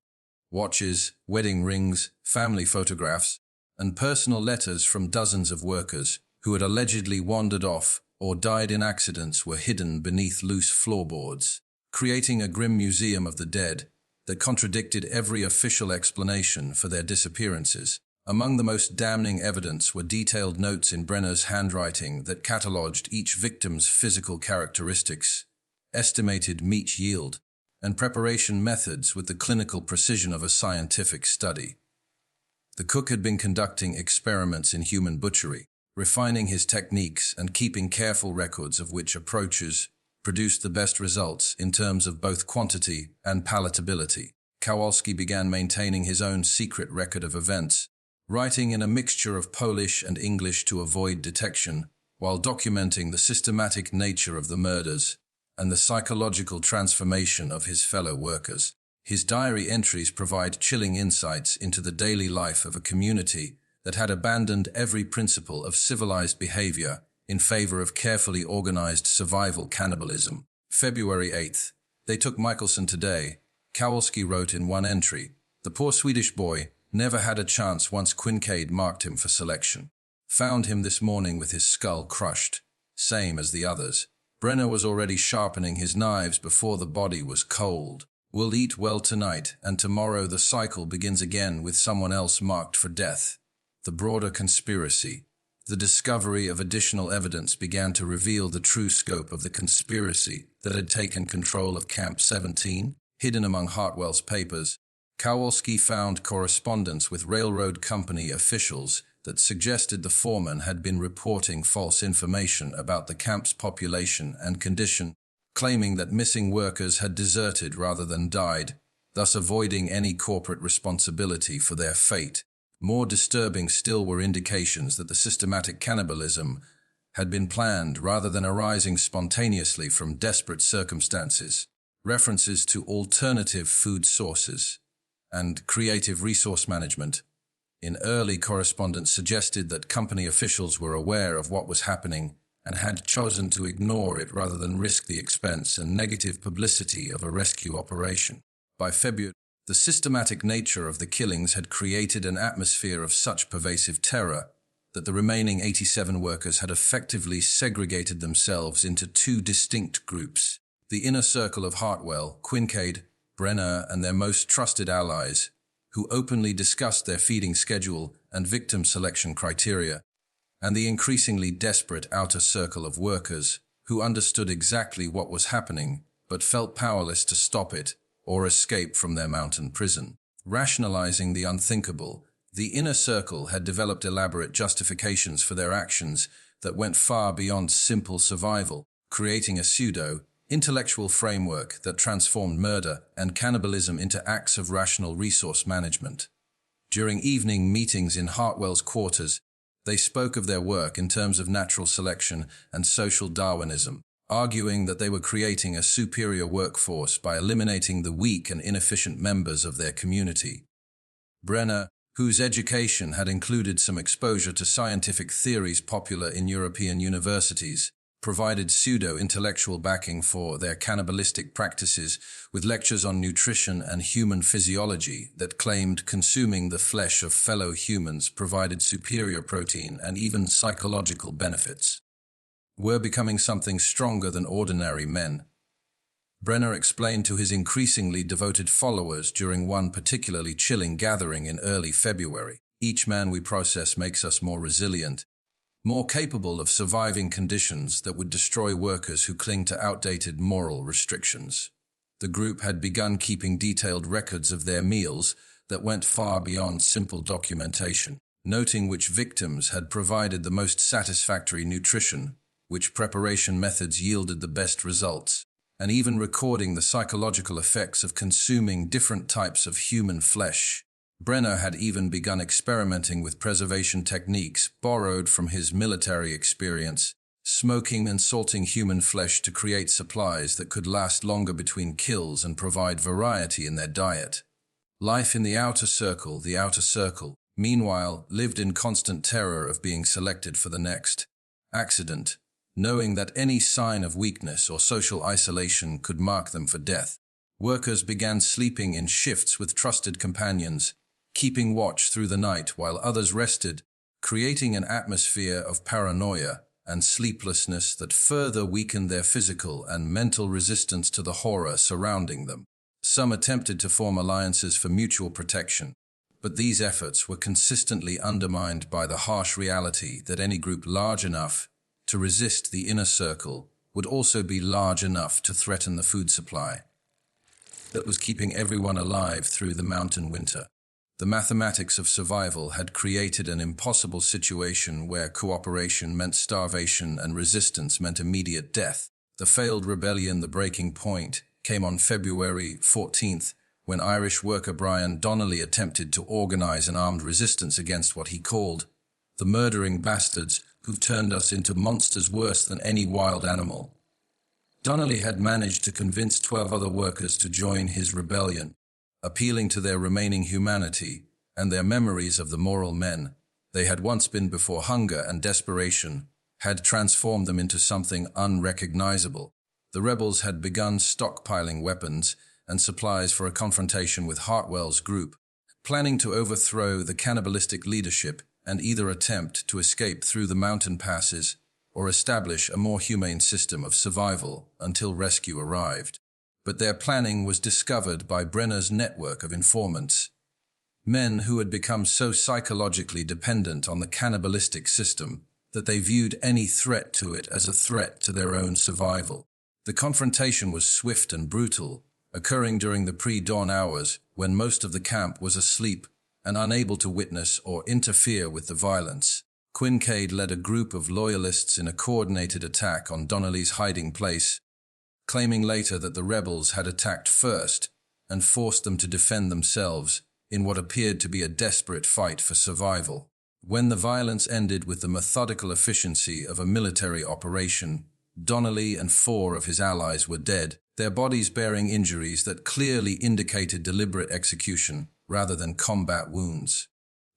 Watches, wedding rings, family photographs, and personal letters from dozens of workers who had allegedly wandered off or died in accidents were hidden beneath loose floorboards, creating a grim museum of the dead that contradicted every official explanation for their disappearances. Among the most damning evidence were detailed notes in Brenner's handwriting that catalogued each victim's physical characteristics, estimated meat yield, and preparation methods with the clinical precision of a scientific study. The cook had been conducting experiments in human butchery, refining his techniques and keeping careful records of which approaches produced the best results in terms of both quantity and palatability. Kowalski began maintaining his own secret record of events, writing in a mixture of Polish and English to avoid detection, while documenting the systematic nature of the murders and the psychological transformation of his fellow workers. His diary entries provide chilling insights into the daily life of a community that had abandoned every principle of civilized behavior in favor of carefully organized survival cannibalism. February 8th. They took Michelson today. Kowalski wrote in one entry, "The poor Swedish boy never had a chance once Quincaid marked him for selection. Found him this morning with his skull crushed, same as the others. Brenner was already sharpening his knives before the body was cold. We'll eat well tonight, and tomorrow the cycle begins again with someone else marked for death." The broader conspiracy. The discovery of additional evidence began to reveal the true scope of the conspiracy that had taken control of Camp 17. Hidden among Hartwell's papers, Kowalski found correspondence with railroad company officials that suggested the foreman had been reporting false information about the camp's population and condition, claiming that missing workers had deserted rather than died, thus avoiding any corporate responsibility for their fate. More disturbing still were indications that the systematic cannibalism had been planned rather than arising spontaneously from desperate circumstances. References to alternative food sources and creative resource management in early correspondence suggested that company officials were aware of what was happening and had chosen to ignore it rather than risk the expense and negative publicity of a rescue operation. By February, the systematic nature of the killings had created an atmosphere of such pervasive terror that the remaining 87 workers had effectively segregated themselves into two distinct groups: the inner circle of Hartwell, Quincaid, Brenner, and their most trusted allies, who openly discussed their feeding schedule and victim selection criteria, and the increasingly desperate outer circle of workers, who understood exactly what was happening but felt powerless to stop it or escape from their mountain prison. Rationalizing the unthinkable, the inner circle had developed elaborate justifications for their actions that went far beyond simple survival, creating a pseudo-intellectual framework that transformed murder and cannibalism into acts of rational resource management. During evening meetings in Hartwell's quarters, they spoke of their work in terms of natural selection and social Darwinism, arguing that they were creating a superior workforce by eliminating the weak and inefficient members of their community. Brenner, whose education had included some exposure to scientific theories popular in European universities, provided pseudo-intellectual backing for their cannibalistic practices with lectures on nutrition and human physiology that claimed consuming the flesh of fellow humans provided superior protein and even psychological benefits. Were becoming something stronger than ordinary men. Brenner explained to his increasingly devoted followers during one particularly chilling gathering in early February, "Each man we process makes us more resilient, more capable of surviving conditions that would destroy workers who cling to outdated moral restrictions." The group had begun keeping detailed records of their meals, that went far beyond simple documentation, noting which victims had provided the most satisfactory nutrition, which preparation methods yielded the best results, and even recording the psychological effects of consuming different types of human flesh. Brenner had even begun experimenting with preservation techniques borrowed from his military experience, smoking and salting human flesh to create supplies that could last longer between kills and provide variety in their diet. Life in the outer circle, meanwhile, lived in constant terror of being selected for the next accident, knowing that any sign of weakness or social isolation could mark them for death. Workers began sleeping in shifts with trusted companions, keeping watch through the night while others rested, creating an atmosphere of paranoia and sleeplessness that further weakened their physical and mental resistance to the horror surrounding them. Some attempted to form alliances for mutual protection, but these efforts were consistently undermined by the harsh reality that any group large enough to resist the inner circle would also be large enough to threaten the food supply that was keeping everyone alive through the mountain winter. The mathematics of survival had created an impossible situation where cooperation meant starvation and resistance meant immediate death. The failed rebellion, the breaking point, came on February 14th, when Irish worker Brian Donnelly attempted to organize an armed resistance against what he called the murdering bastards who turned us into monsters worse than any wild animal. Donnelly had managed to convince 12 other workers to join his rebellion, appealing to their remaining humanity and their memories of the moral men they had once been before hunger and desperation had transformed them into something unrecognizable. The rebels had begun stockpiling weapons and supplies for a confrontation with Hartwell's group, planning to overthrow the cannibalistic leadership and either attempt to escape through the mountain passes or establish a more humane system of survival until rescue arrived. But their planning was discovered by Brenner's network of informants, men who had become so psychologically dependent on the cannibalistic system that they viewed any threat to it as a threat to their own survival. The confrontation was swift and brutal, occurring during the pre-dawn hours when most of the camp was asleep and unable to witness or interfere with the violence. Kincaid led a group of loyalists in a coordinated attack on Donnelly's hiding place, claiming later that the rebels had attacked first and forced them to defend themselves in what appeared to be a desperate fight for survival. When the violence ended with the methodical efficiency of a military operation, Donnelly and 4 of his allies were dead, their bodies bearing injuries that clearly indicated deliberate execution rather than combat wounds.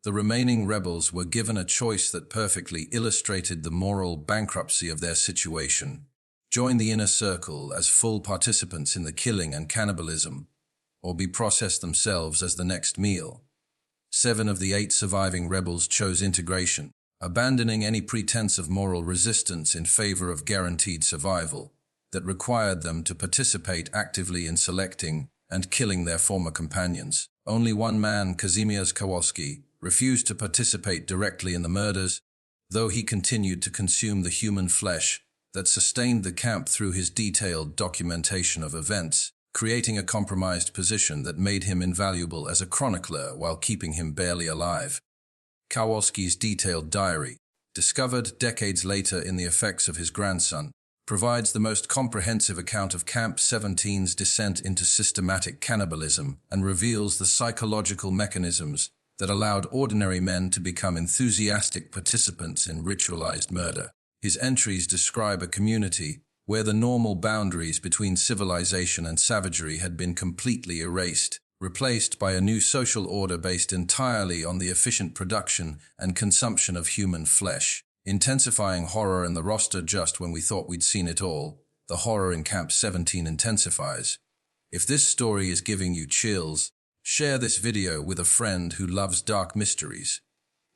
The remaining rebels were given a choice that perfectly illustrated the moral bankruptcy of their situation: join the inner circle as full participants in the killing and cannibalism, or be processed themselves as the next meal. 7 of the 8 surviving rebels chose integration, abandoning any pretense of moral resistance in favor of guaranteed survival that required them to participate actively in selecting and killing their former companions. Only one man, Kazimierz Kowalski, refused to participate directly in the murders, though he continued to consume the human flesh that sustained the camp through his detailed documentation of events, creating a compromised position that made him invaluable as a chronicler while keeping him barely alive. Kowalski's detailed diary, discovered decades later in the effects of his grandson, provides the most comprehensive account of Camp 17's descent into systematic cannibalism and reveals the psychological mechanisms that allowed ordinary men to become enthusiastic participants in ritualized murder. His entries describe a community where the normal boundaries between civilization and savagery had been completely erased, replaced by a new social order based entirely on the efficient production and consumption of human flesh. Intensifying horror in the roster just when we thought we'd seen it all, the horror in Camp 17 intensifies. If this story is giving you chills, share this video with a friend who loves dark mysteries.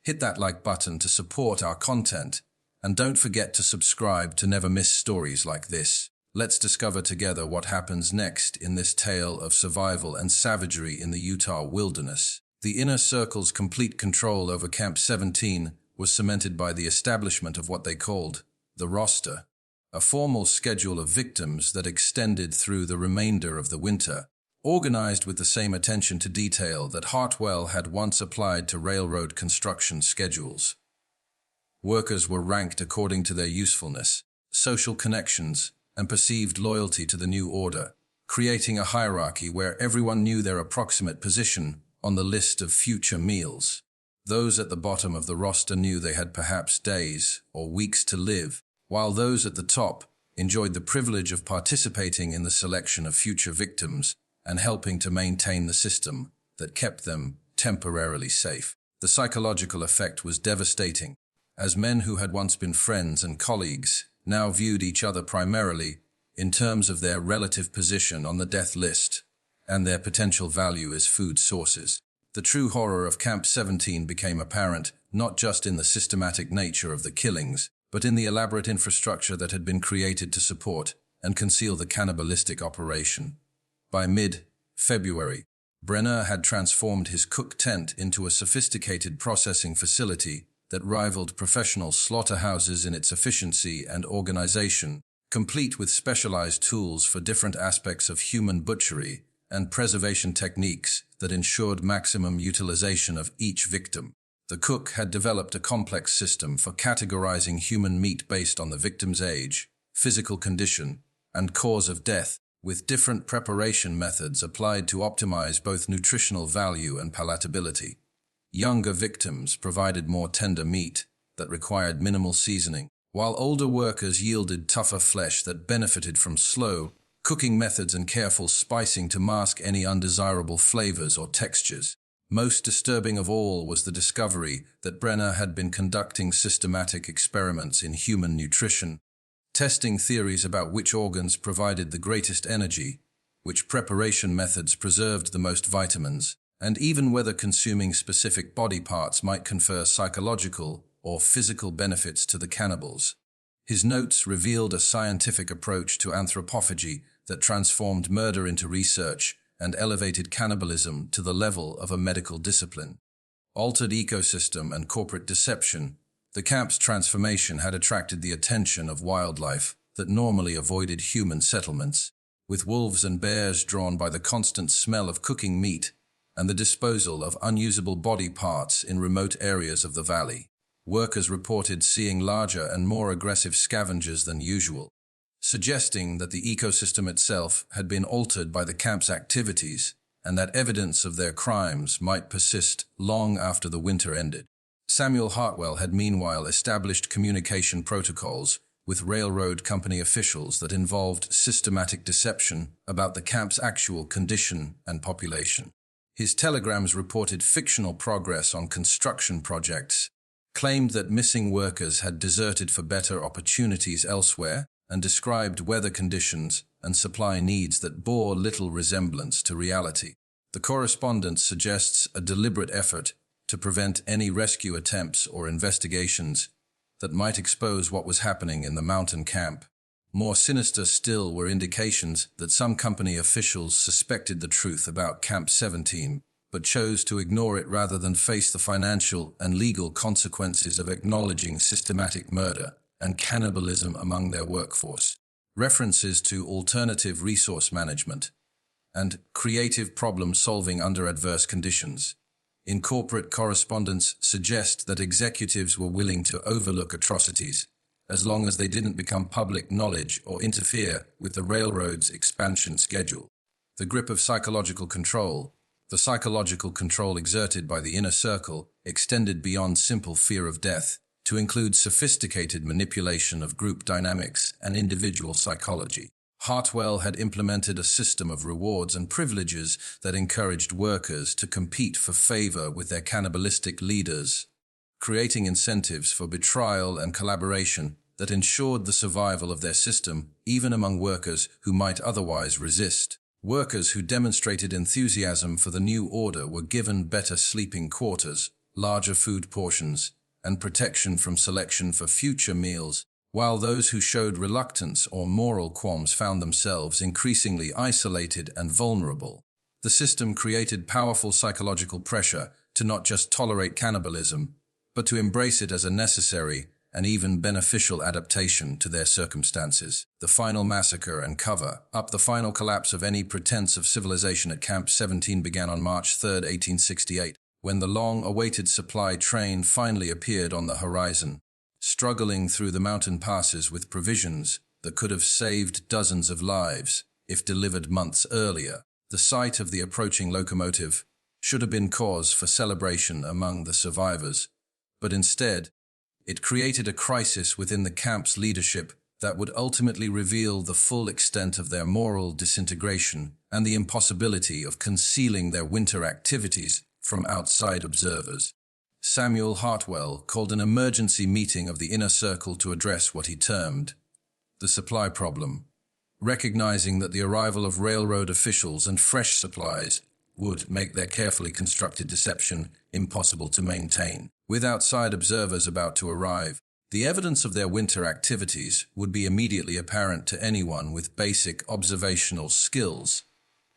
Hit that like button to support our content, and don't forget to subscribe to never miss stories like this. Let's discover together what happens next in this tale of survival and savagery in the Utah wilderness. The inner circle's complete control over Camp 17 was cemented by the establishment of what they called the roster, a formal schedule of victims that extended through the remainder of the winter, organized with the same attention to detail that Hartwell had once applied to railroad construction schedules. Workers were ranked according to their usefulness, social connections, and perceived loyalty to the new order, creating a hierarchy where everyone knew their approximate position on the list of future meals. Those at the bottom of the roster knew they had perhaps days or weeks to live, while those at the top enjoyed the privilege of participating in the selection of future victims and helping to maintain the system that kept them temporarily safe. The psychological effect was devastating, as men who had once been friends and colleagues now viewed each other primarily in terms of their relative position on the death list and their potential value as food sources. The true horror of Camp 17 became apparent not just in the systematic nature of the killings, but in the elaborate infrastructure that had been created to support and conceal the cannibalistic operation. By mid-February, Brenner had transformed his cook tent into a sophisticated processing facility that rivaled professional slaughterhouses in its efficiency and organization, complete with specialized tools for different aspects of human butchery and preservation techniques that ensured maximum utilization of each victim. The cook had developed a complex system for categorizing human meat based on the victim's age, physical condition, and cause of death, with different preparation methods applied to optimize both nutritional value and palatability. Younger victims provided more tender meat that required minimal seasoning, while older workers yielded tougher flesh that benefited from slow cooking methods and careful spicing to mask any undesirable flavors or textures. Most disturbing of all was the discovery that Brenner had been conducting systematic experiments in human nutrition, testing theories about which organs provided the greatest energy, which preparation methods preserved the most vitamins, and even whether consuming specific body parts might confer psychological or physical benefits to the cannibals. His notes revealed a scientific approach to anthropophagy that transformed murder into research and elevated cannibalism to the level of a medical discipline. Altered ecosystem and corporate deception, the camp's transformation had attracted the attention of wildlife that normally avoided human settlements, with wolves and bears drawn by the constant smell of cooking meat and the disposal of unusable body parts in remote areas of the valley. Workers reported seeing larger and more aggressive scavengers than usual, suggesting that the ecosystem itself had been altered by the camp's activities and that evidence of their crimes might persist long after the winter ended. Samuel Hartwell had meanwhile established communication protocols with railroad company officials that involved systematic deception about the camp's actual condition and population. His telegrams reported fictional progress on construction projects, claimed that missing workers had deserted for better opportunities elsewhere, and described weather conditions and supply needs that bore little resemblance to reality. The correspondence suggests a deliberate effort to prevent any rescue attempts or investigations that might expose what was happening in the mountain camp. More sinister still were indications that some company officials suspected the truth about Camp 17, but chose to ignore it rather than face the financial and legal consequences of acknowledging systematic murder and cannibalism among their workforce. References to alternative resource management and creative problem-solving under adverse conditions in corporate correspondence suggest that executives were willing to overlook atrocities as long as they didn't become public knowledge or interfere with the railroad's expansion schedule. The grip of psychological control, the psychological control exerted by the inner circle, extended beyond simple fear of death to include sophisticated manipulation of group dynamics and individual psychology. Hartwell had implemented a system of rewards and privileges that encouraged workers to compete for favor with their cannibalistic leaders, creating incentives for betrayal and collaboration that ensured the survival of their system even among workers who might otherwise resist. Workers who demonstrated enthusiasm for the new order were given better sleeping quarters, larger food portions, and protection from selection for future meals, while those who showed reluctance or moral qualms found themselves increasingly isolated and vulnerable. The system created powerful psychological pressure to not just tolerate cannibalism, but to embrace it as a necessary and even beneficial adaptation to their circumstances. The final massacre and cover-up, the final collapse of any pretense of civilization at Camp 17 began on March 3, 1868, when the long-awaited supply train finally appeared on the horizon. Struggling through the mountain passes with provisions that could have saved dozens of lives if delivered months earlier, the sight of the approaching locomotive should have been cause for celebration among the survivors, but instead, it created a crisis within the camp's leadership that would ultimately reveal the full extent of their moral disintegration and the impossibility of concealing their winter activities from outside observers. Samuel Hartwell called an emergency meeting of the inner circle to address what he termed the supply problem, recognizing that the arrival of railroad officials and fresh supplies would make their carefully constructed deception impossible to maintain. With outside observers about to arrive, the evidence of their winter activities would be immediately apparent to anyone with basic observational skills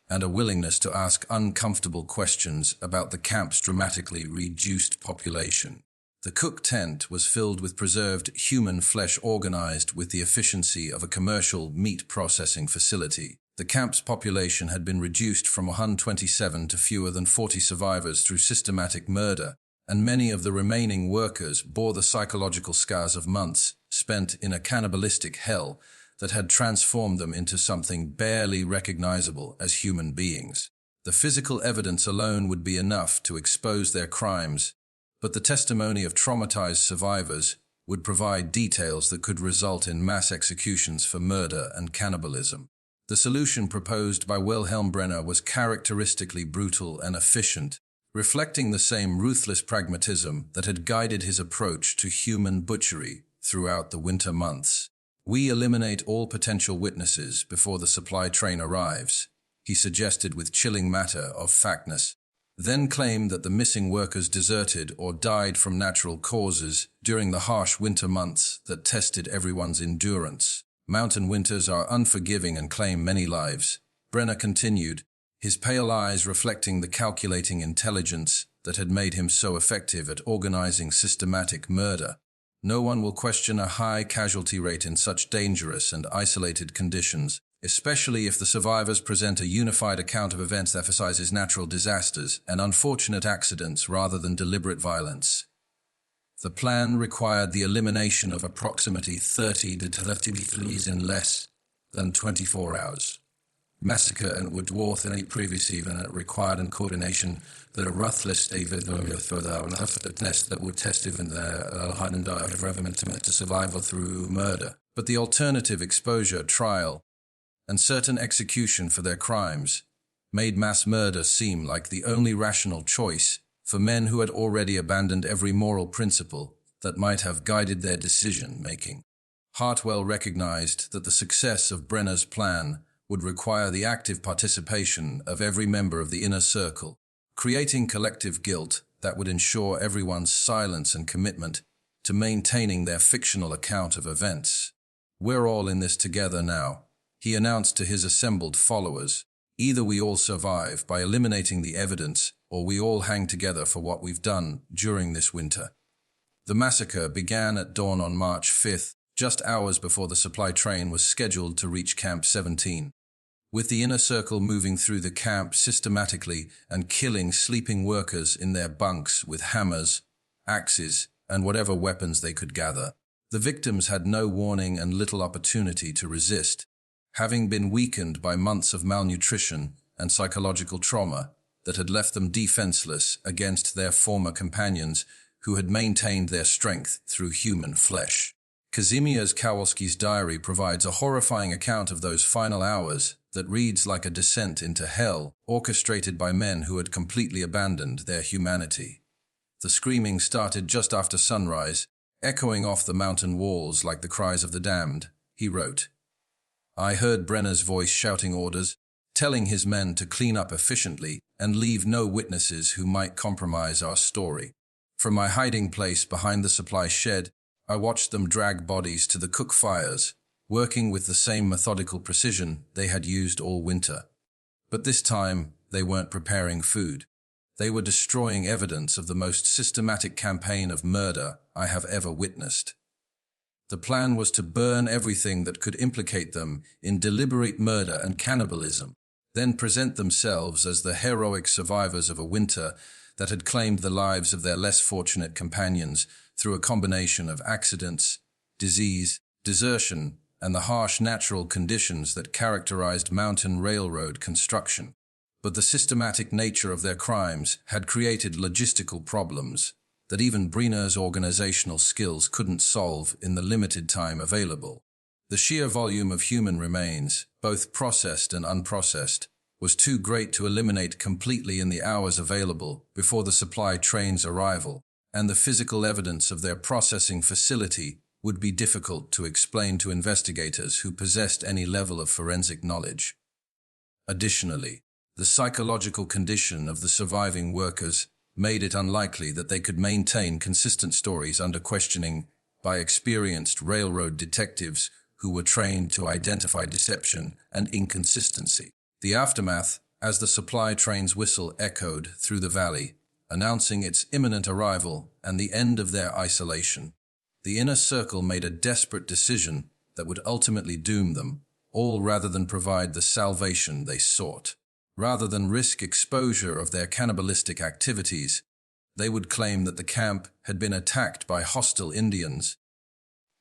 and a willingness to ask uncomfortable questions about the camp's dramatically reduced population. The cook tent was filled with preserved human flesh organized with the efficiency of a commercial meat processing facility. The camp's population had been reduced from 127 to fewer than 40 survivors through systematic murder, and many of the remaining workers bore the psychological scars of months spent in a cannibalistic hell that had transformed them into something barely recognizable as human beings. The physical evidence alone would be enough to expose their crimes, but the testimony of traumatized survivors would provide details that could result in mass executions for murder and cannibalism. The solution proposed by Wilhelm Brenner was characteristically brutal and efficient, reflecting the same ruthless pragmatism that had guided his approach to human butchery throughout the winter months. "We eliminate all potential witnesses before the supply train arrives," he suggested with chilling matter of factness, then claimed that the missing workers deserted or died from natural causes during the harsh winter months that tested everyone's endurance. "Mountain winters are unforgiving and claim many lives," Brenner continued, his pale eyes reflecting the calculating intelligence that had made him so effective at organizing systematic murder. "No one will question a high casualty rate in such dangerous and isolated conditions, especially if the survivors present a unified account of events that emphasizes natural disasters and unfortunate accidents rather than deliberate violence." The plan required the elimination of approximately 30 to 33 in less than 24 hours. Massacre and would dwarf any previous event required in coordination that a ruthless David for the test that would test even the hardened to survival through murder. But the alternative exposure, trial, and certain execution for their crimes made mass murder seem like the only rational choice for men who had already abandoned every moral principle that might have guided their decision-making. Hartwell recognized that the success of Brenner's plan would require the active participation of every member of the inner circle, creating collective guilt that would ensure everyone's silence and commitment to maintaining their fictional account of events. "We're all in this together now," he announced to his assembled followers. "Either we all survive by eliminating the evidence, or we all hang together for what we've done during this winter." The massacre began at dawn on March 5th, just hours before the supply train was scheduled to reach Camp 17. With the inner circle moving through the camp systematically and killing sleeping workers in their bunks with hammers, axes, and whatever weapons they could gather. The victims had no warning and little opportunity to resist, having been weakened by months of malnutrition and psychological trauma that had left them defenseless against their former companions who had maintained their strength through human flesh. Kazimierz Kowalski's diary provides a horrifying account of those final hours that reads like a descent into hell, orchestrated by men who had completely abandoned their humanity. The screaming started just after sunrise, echoing off the mountain walls like the cries of the damned, he wrote. "I heard Brenner's voice shouting orders, telling his men to clean up efficiently and leave no witnesses who might compromise our story. From my hiding place behind the supply shed, I watched them drag bodies to the cook fires, working with the same methodical precision they had used all winter. But this time, they weren't preparing food. They were destroying evidence of the most systematic campaign of murder I have ever witnessed. The plan was to burn everything that could implicate them in deliberate murder and cannibalism, then present themselves as the heroic survivors of a winter that had claimed the lives of their less fortunate companions through a combination of accidents, disease, desertion, and the harsh natural conditions that characterized mountain railroad construction. But the systematic nature of their crimes had created logistical problems that even Brina's organizational skills couldn't solve in the limited time available. The sheer volume of human remains, both processed and unprocessed, was too great to eliminate completely in the hours available before the supply train's arrival, and the physical evidence of their processing facility would be difficult to explain to investigators who possessed any level of forensic knowledge. Additionally, the psychological condition of the surviving workers made it unlikely that they could maintain consistent stories under questioning by experienced railroad detectives who were trained to identify deception and inconsistency. The aftermath, as the supply train's whistle echoed through the valley, announcing its imminent arrival and the end of their isolation. The inner circle made a desperate decision that would ultimately doom them, all rather than provide the salvation they sought. Rather than risk exposure of their cannibalistic activities, they would claim that the camp had been attacked by hostile Indians,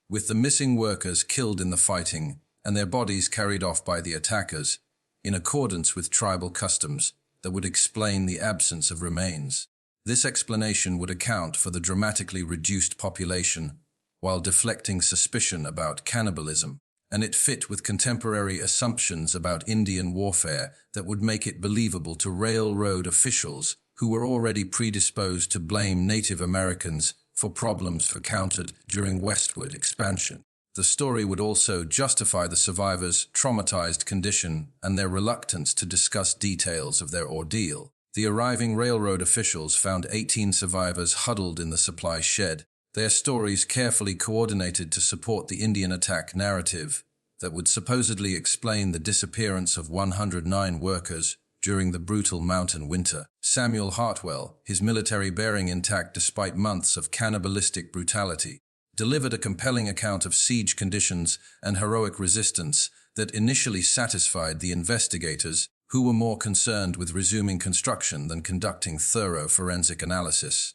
with the missing workers killed in the fighting and their bodies carried off by the attackers, in accordance with tribal customs that would explain the absence of remains. This explanation would account for the dramatically reduced population while deflecting suspicion about cannibalism, and it fit with contemporary assumptions about Indian warfare that would make it believable to railroad officials who were already predisposed to blame Native Americans for problems encountered during westward expansion. The story would also justify the survivors' traumatized condition and their reluctance to discuss details of their ordeal. The arriving railroad officials found 18 survivors huddled in the supply shed, their stories carefully coordinated to support the Indian attack narrative that would supposedly explain the disappearance of 109 workers during the brutal mountain winter. Samuel Hartwell, his military bearing intact despite months of cannibalistic brutality, delivered a compelling account of siege conditions and heroic resistance that initially satisfied the investigators, who were more concerned with resuming construction than conducting thorough forensic analysis.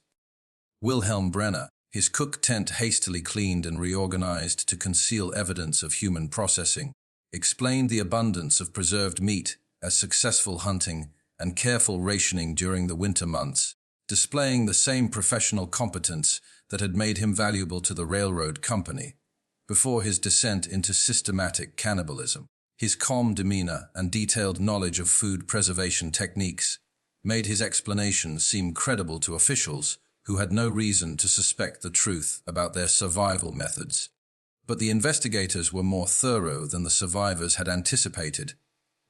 Wilhelm Brenner, his cook tent hastily cleaned and reorganized to conceal evidence of human processing, explained the abundance of preserved meat as successful hunting and careful rationing during the winter months, displaying the same professional competence that had made him valuable to the railroad company before his descent into systematic cannibalism. His calm demeanor and detailed knowledge of food preservation techniques made his explanations seem credible to officials who had no reason to suspect the truth about their survival methods. But the investigators were more thorough than the survivors had anticipated,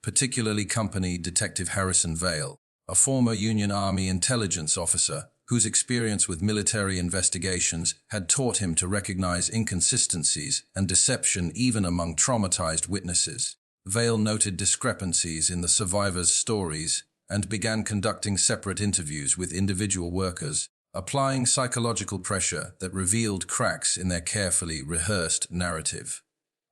particularly Company Detective Harrison Vale, a former Union Army intelligence officer whose experience with military investigations had taught him to recognize inconsistencies and deception even among traumatized witnesses. Vale noted discrepancies in the survivors' stories and began conducting separate interviews with individual workers, applying psychological pressure that revealed cracks in their carefully rehearsed narrative.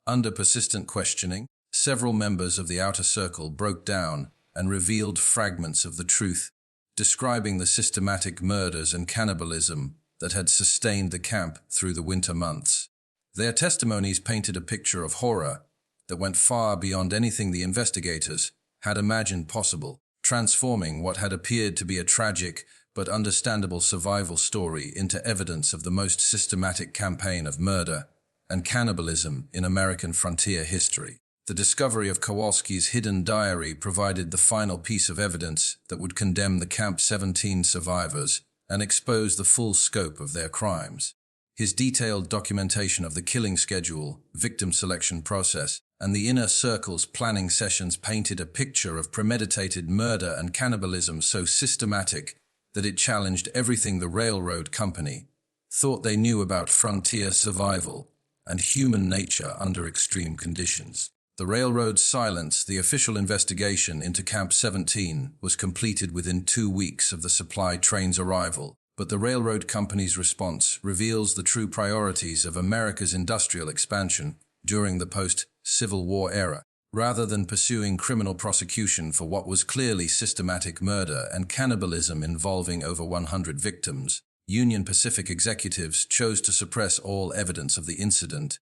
Under persistent questioning, several members of the outer circle broke down and revealed fragments of the truth, describing the systematic murders and cannibalism that had sustained the camp through the winter months. Their testimonies painted a picture of horror that went far beyond anything the investigators had imagined possible, transforming what had appeared to be a tragic but understandable survival story into evidence of the most systematic campaign of murder and cannibalism in American frontier history. The discovery of Kowalski's hidden diary provided the final piece of evidence that would condemn the Camp 17 survivors and expose the full scope of their crimes. His detailed documentation of the killing schedule, victim selection process, and the inner circle's planning sessions painted a picture of premeditated murder and cannibalism so systematic that it challenged everything the railroad company thought they knew about frontier survival and human nature under extreme conditions. The railroad's silence, the official investigation into Camp 17 was completed within 2 weeks of the supply train's arrival, But the railroad company's response reveals the true priorities of America's industrial expansion during the post-Civil War era. Rather than pursuing criminal prosecution for what was clearly systematic murder and cannibalism involving over 100 victims, Union Pacific executives chose to suppress all evidence of the incident,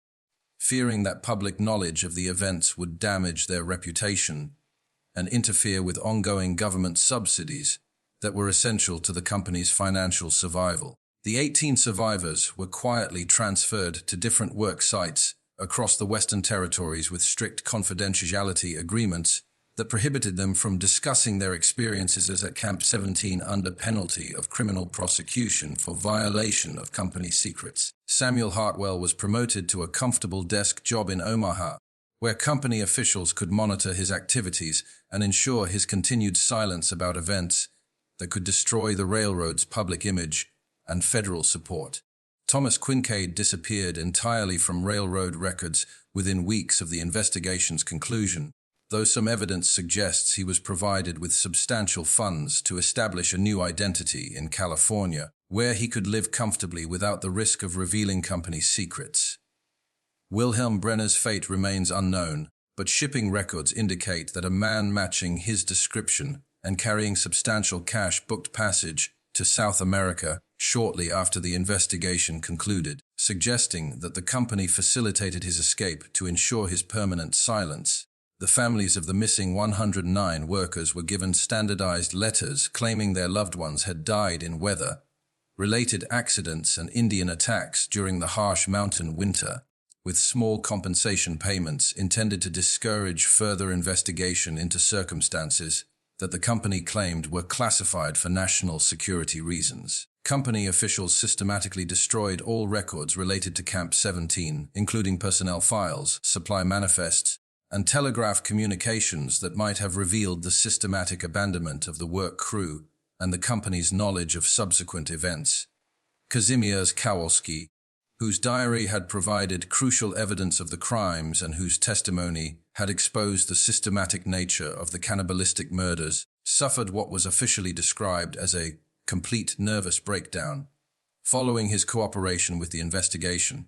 fearing that public knowledge of the events would damage their reputation and interfere with ongoing government subsidies that were essential to the company's financial survival. The 18 survivors were quietly transferred to different work sites across the Western Territories with strict confidentiality agreements that prohibited them from discussing their experiences at Camp 17 under penalty of criminal prosecution for violation of company secrets. Samuel Hartwell was promoted to a comfortable desk job in Omaha, where company officials could monitor his activities and ensure his continued silence about events that could destroy the railroad's public image and federal support. Thomas Quincaid disappeared entirely from railroad records within weeks of the investigation's conclusion, though some evidence suggests he was provided with substantial funds to establish a new identity in California, where he could live comfortably without the risk of revealing company secrets. Wilhelm Brenner's fate remains unknown, but shipping records indicate that a man matching his description and carrying substantial cash booked passage to South America shortly after the investigation concluded, suggesting that the company facilitated his escape to ensure his permanent silence. The families of the missing 109 workers were given standardized letters claiming their loved ones had died in weather-related accidents and Indian attacks during the harsh mountain winter, with small compensation payments intended to discourage further investigation into circumstances that the company claimed were classified for national security reasons. Company officials systematically destroyed all records related to Camp 17, including personnel files, supply manifests, and telegraph communications that might have revealed the systematic abandonment of the work crew and the company's knowledge of subsequent events. Kazimierz Kowalski, whose diary had provided crucial evidence of the crimes and whose testimony had exposed the systematic nature of the cannibalistic murders, suffered what was officially described as a complete nervous breakdown. Following his cooperation with the investigation,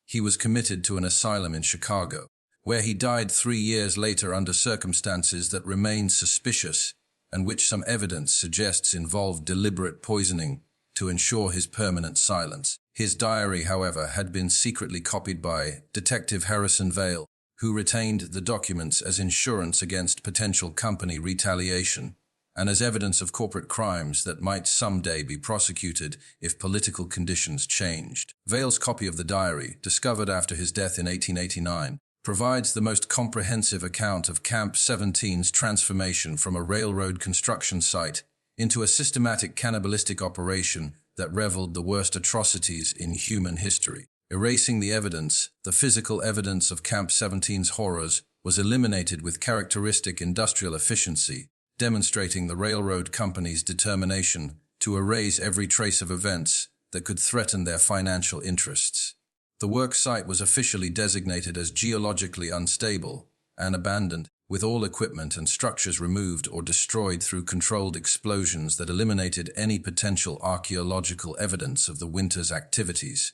he was committed to an asylum in Chicago, where he died 3 years later under circumstances that remain suspicious and which some evidence suggests involved deliberate poisoning to ensure his permanent silence. His diary, however, had been secretly copied by Detective Harrison Vale, who retained the documents as insurance against potential company retaliation and as evidence of corporate crimes that might someday be prosecuted if political conditions changed. Vale's copy of the diary, discovered after his death in 1889, provides the most comprehensive account of Camp 17's transformation from a railroad construction site into a systematic cannibalistic operation that reveled the worst atrocities in human history. Erasing the evidence, the physical evidence of Camp 17's horrors was eliminated with characteristic industrial efficiency, demonstrating the railroad company's determination to erase every trace of events that could threaten their financial interests. The work site was officially designated as geologically unstable and abandoned, with all equipment and structures removed or destroyed through controlled explosions that eliminated any potential archaeological evidence of the winter's activities.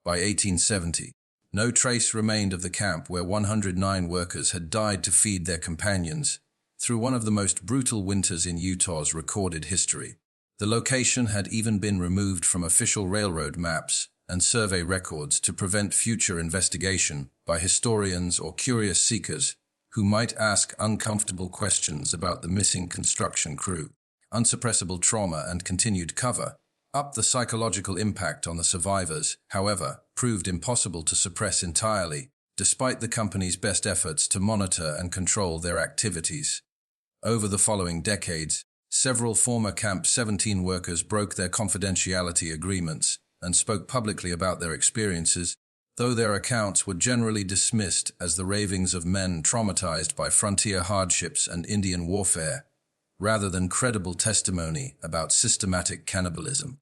By 1870, no trace remained of the camp where 109 workers had died to feed their companions through one of the most brutal winters in Utah's recorded history. The location had even been removed from official railroad maps and survey records to prevent future investigation by historians or curious seekers who might ask uncomfortable questions about the missing construction crew. Unsuppressible trauma and continued cover up the psychological impact on the survivors, however, proved impossible to suppress entirely, despite the company's best efforts to monitor and control their activities. Over the following decades, several former Camp 17 workers broke their confidentiality agreements and spoke publicly about their experiences, though their accounts were generally dismissed as the ravings of men traumatized by frontier hardships and Indian warfare, rather than credible testimony about systematic cannibalism.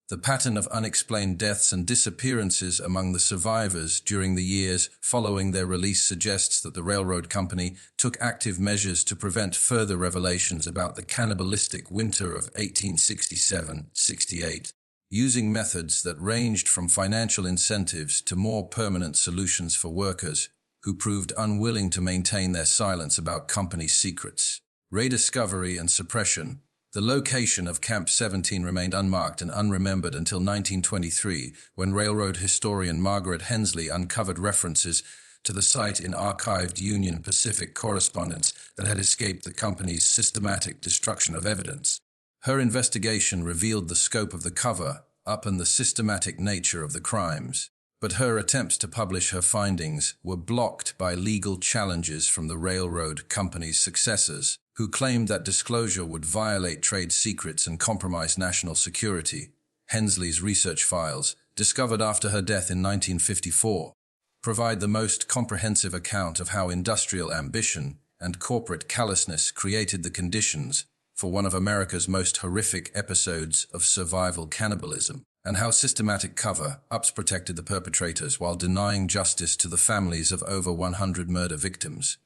The pattern of unexplained deaths and disappearances among the survivors during the years following their release suggests that the railroad company took active measures to prevent further revelations about the cannibalistic winter of 1867-68. using methods that ranged from financial incentives to more permanent solutions for workers who proved unwilling to maintain their silence about company secrets. Rediscovery and suppression. The location of Camp 17 remained unmarked and unremembered until 1923, when railroad historian Margaret Hensley uncovered references to the site in archived Union Pacific correspondence that had escaped the company's systematic destruction of evidence. Her investigation revealed the scope of the cover-up and the systematic nature of the crimes, but her attempts to publish her findings were blocked by legal challenges from the railroad company's successors, who claimed that disclosure would violate trade secrets and compromise national security. Hensley's research files, discovered after her death in 1954, provide the most comprehensive account of how industrial ambition and corporate callousness created the conditions for one of America's most horrific episodes of survival cannibalism, and how systematic cover-ups protected the perpetrators while denying justice to the families of over 100 murder victims.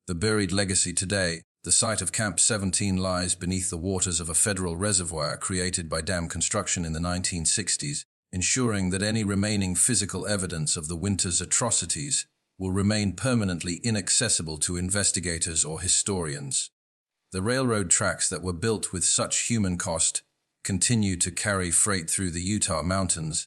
The buried legacy today. The site of Camp 17 lies beneath the waters of a federal reservoir created by dam construction in the 1960s, ensuring that any remaining physical evidence of the winter's atrocities will remain permanently inaccessible to investigators or historians. The railroad tracks that were built with such human cost continue to carry freight through the Utah mountains,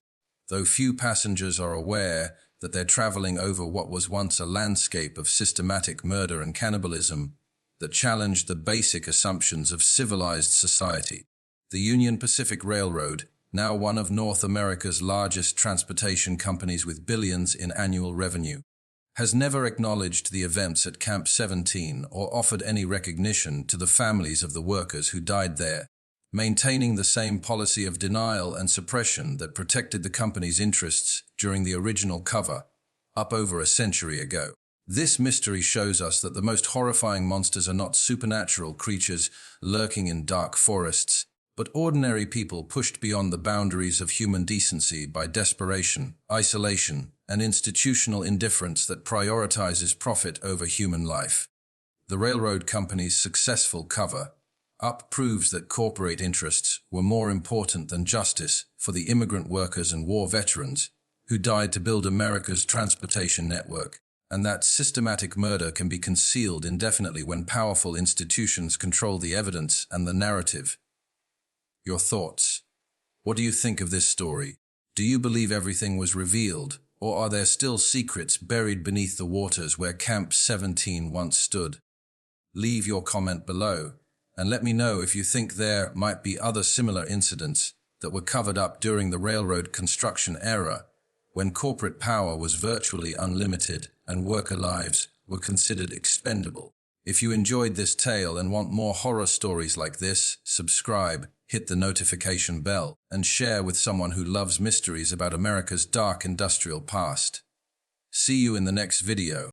though few passengers are aware that they're traveling over what was once a landscape of systematic murder and cannibalism that challenged the basic assumptions of civilized society. The Union Pacific Railroad, now one of North America's largest transportation companies with billions in annual revenue, has never acknowledged the events at Camp 17 or offered any recognition to the families of the workers who died there, maintaining the same policy of denial and suppression that protected the company's interests during the original cover-up over a century ago. This mystery shows us that the most horrifying monsters are not supernatural creatures lurking in dark forests, but ordinary people pushed beyond the boundaries of human decency by desperation, isolation, and institutional indifference that prioritizes profit over human life. The railroad company's successful cover-up proves that corporate interests were more important than justice for the immigrant workers and war veterans who died to build America's transportation network, and that systematic murder can be concealed indefinitely when powerful institutions control the evidence and the narrative. Your thoughts? What do you think of this story? Do you believe everything was revealed, or are there still secrets buried beneath the waters where Camp 17 once stood? Leave your comment below, and let me know if you think there might be other similar incidents that were covered up during the railroad construction era, when corporate power was virtually unlimited and worker lives were considered expendable. If you enjoyed this tale and want more horror stories like this, subscribe, hit the notification bell, and share with someone who loves mysteries about America's dark industrial past. See you in the next video.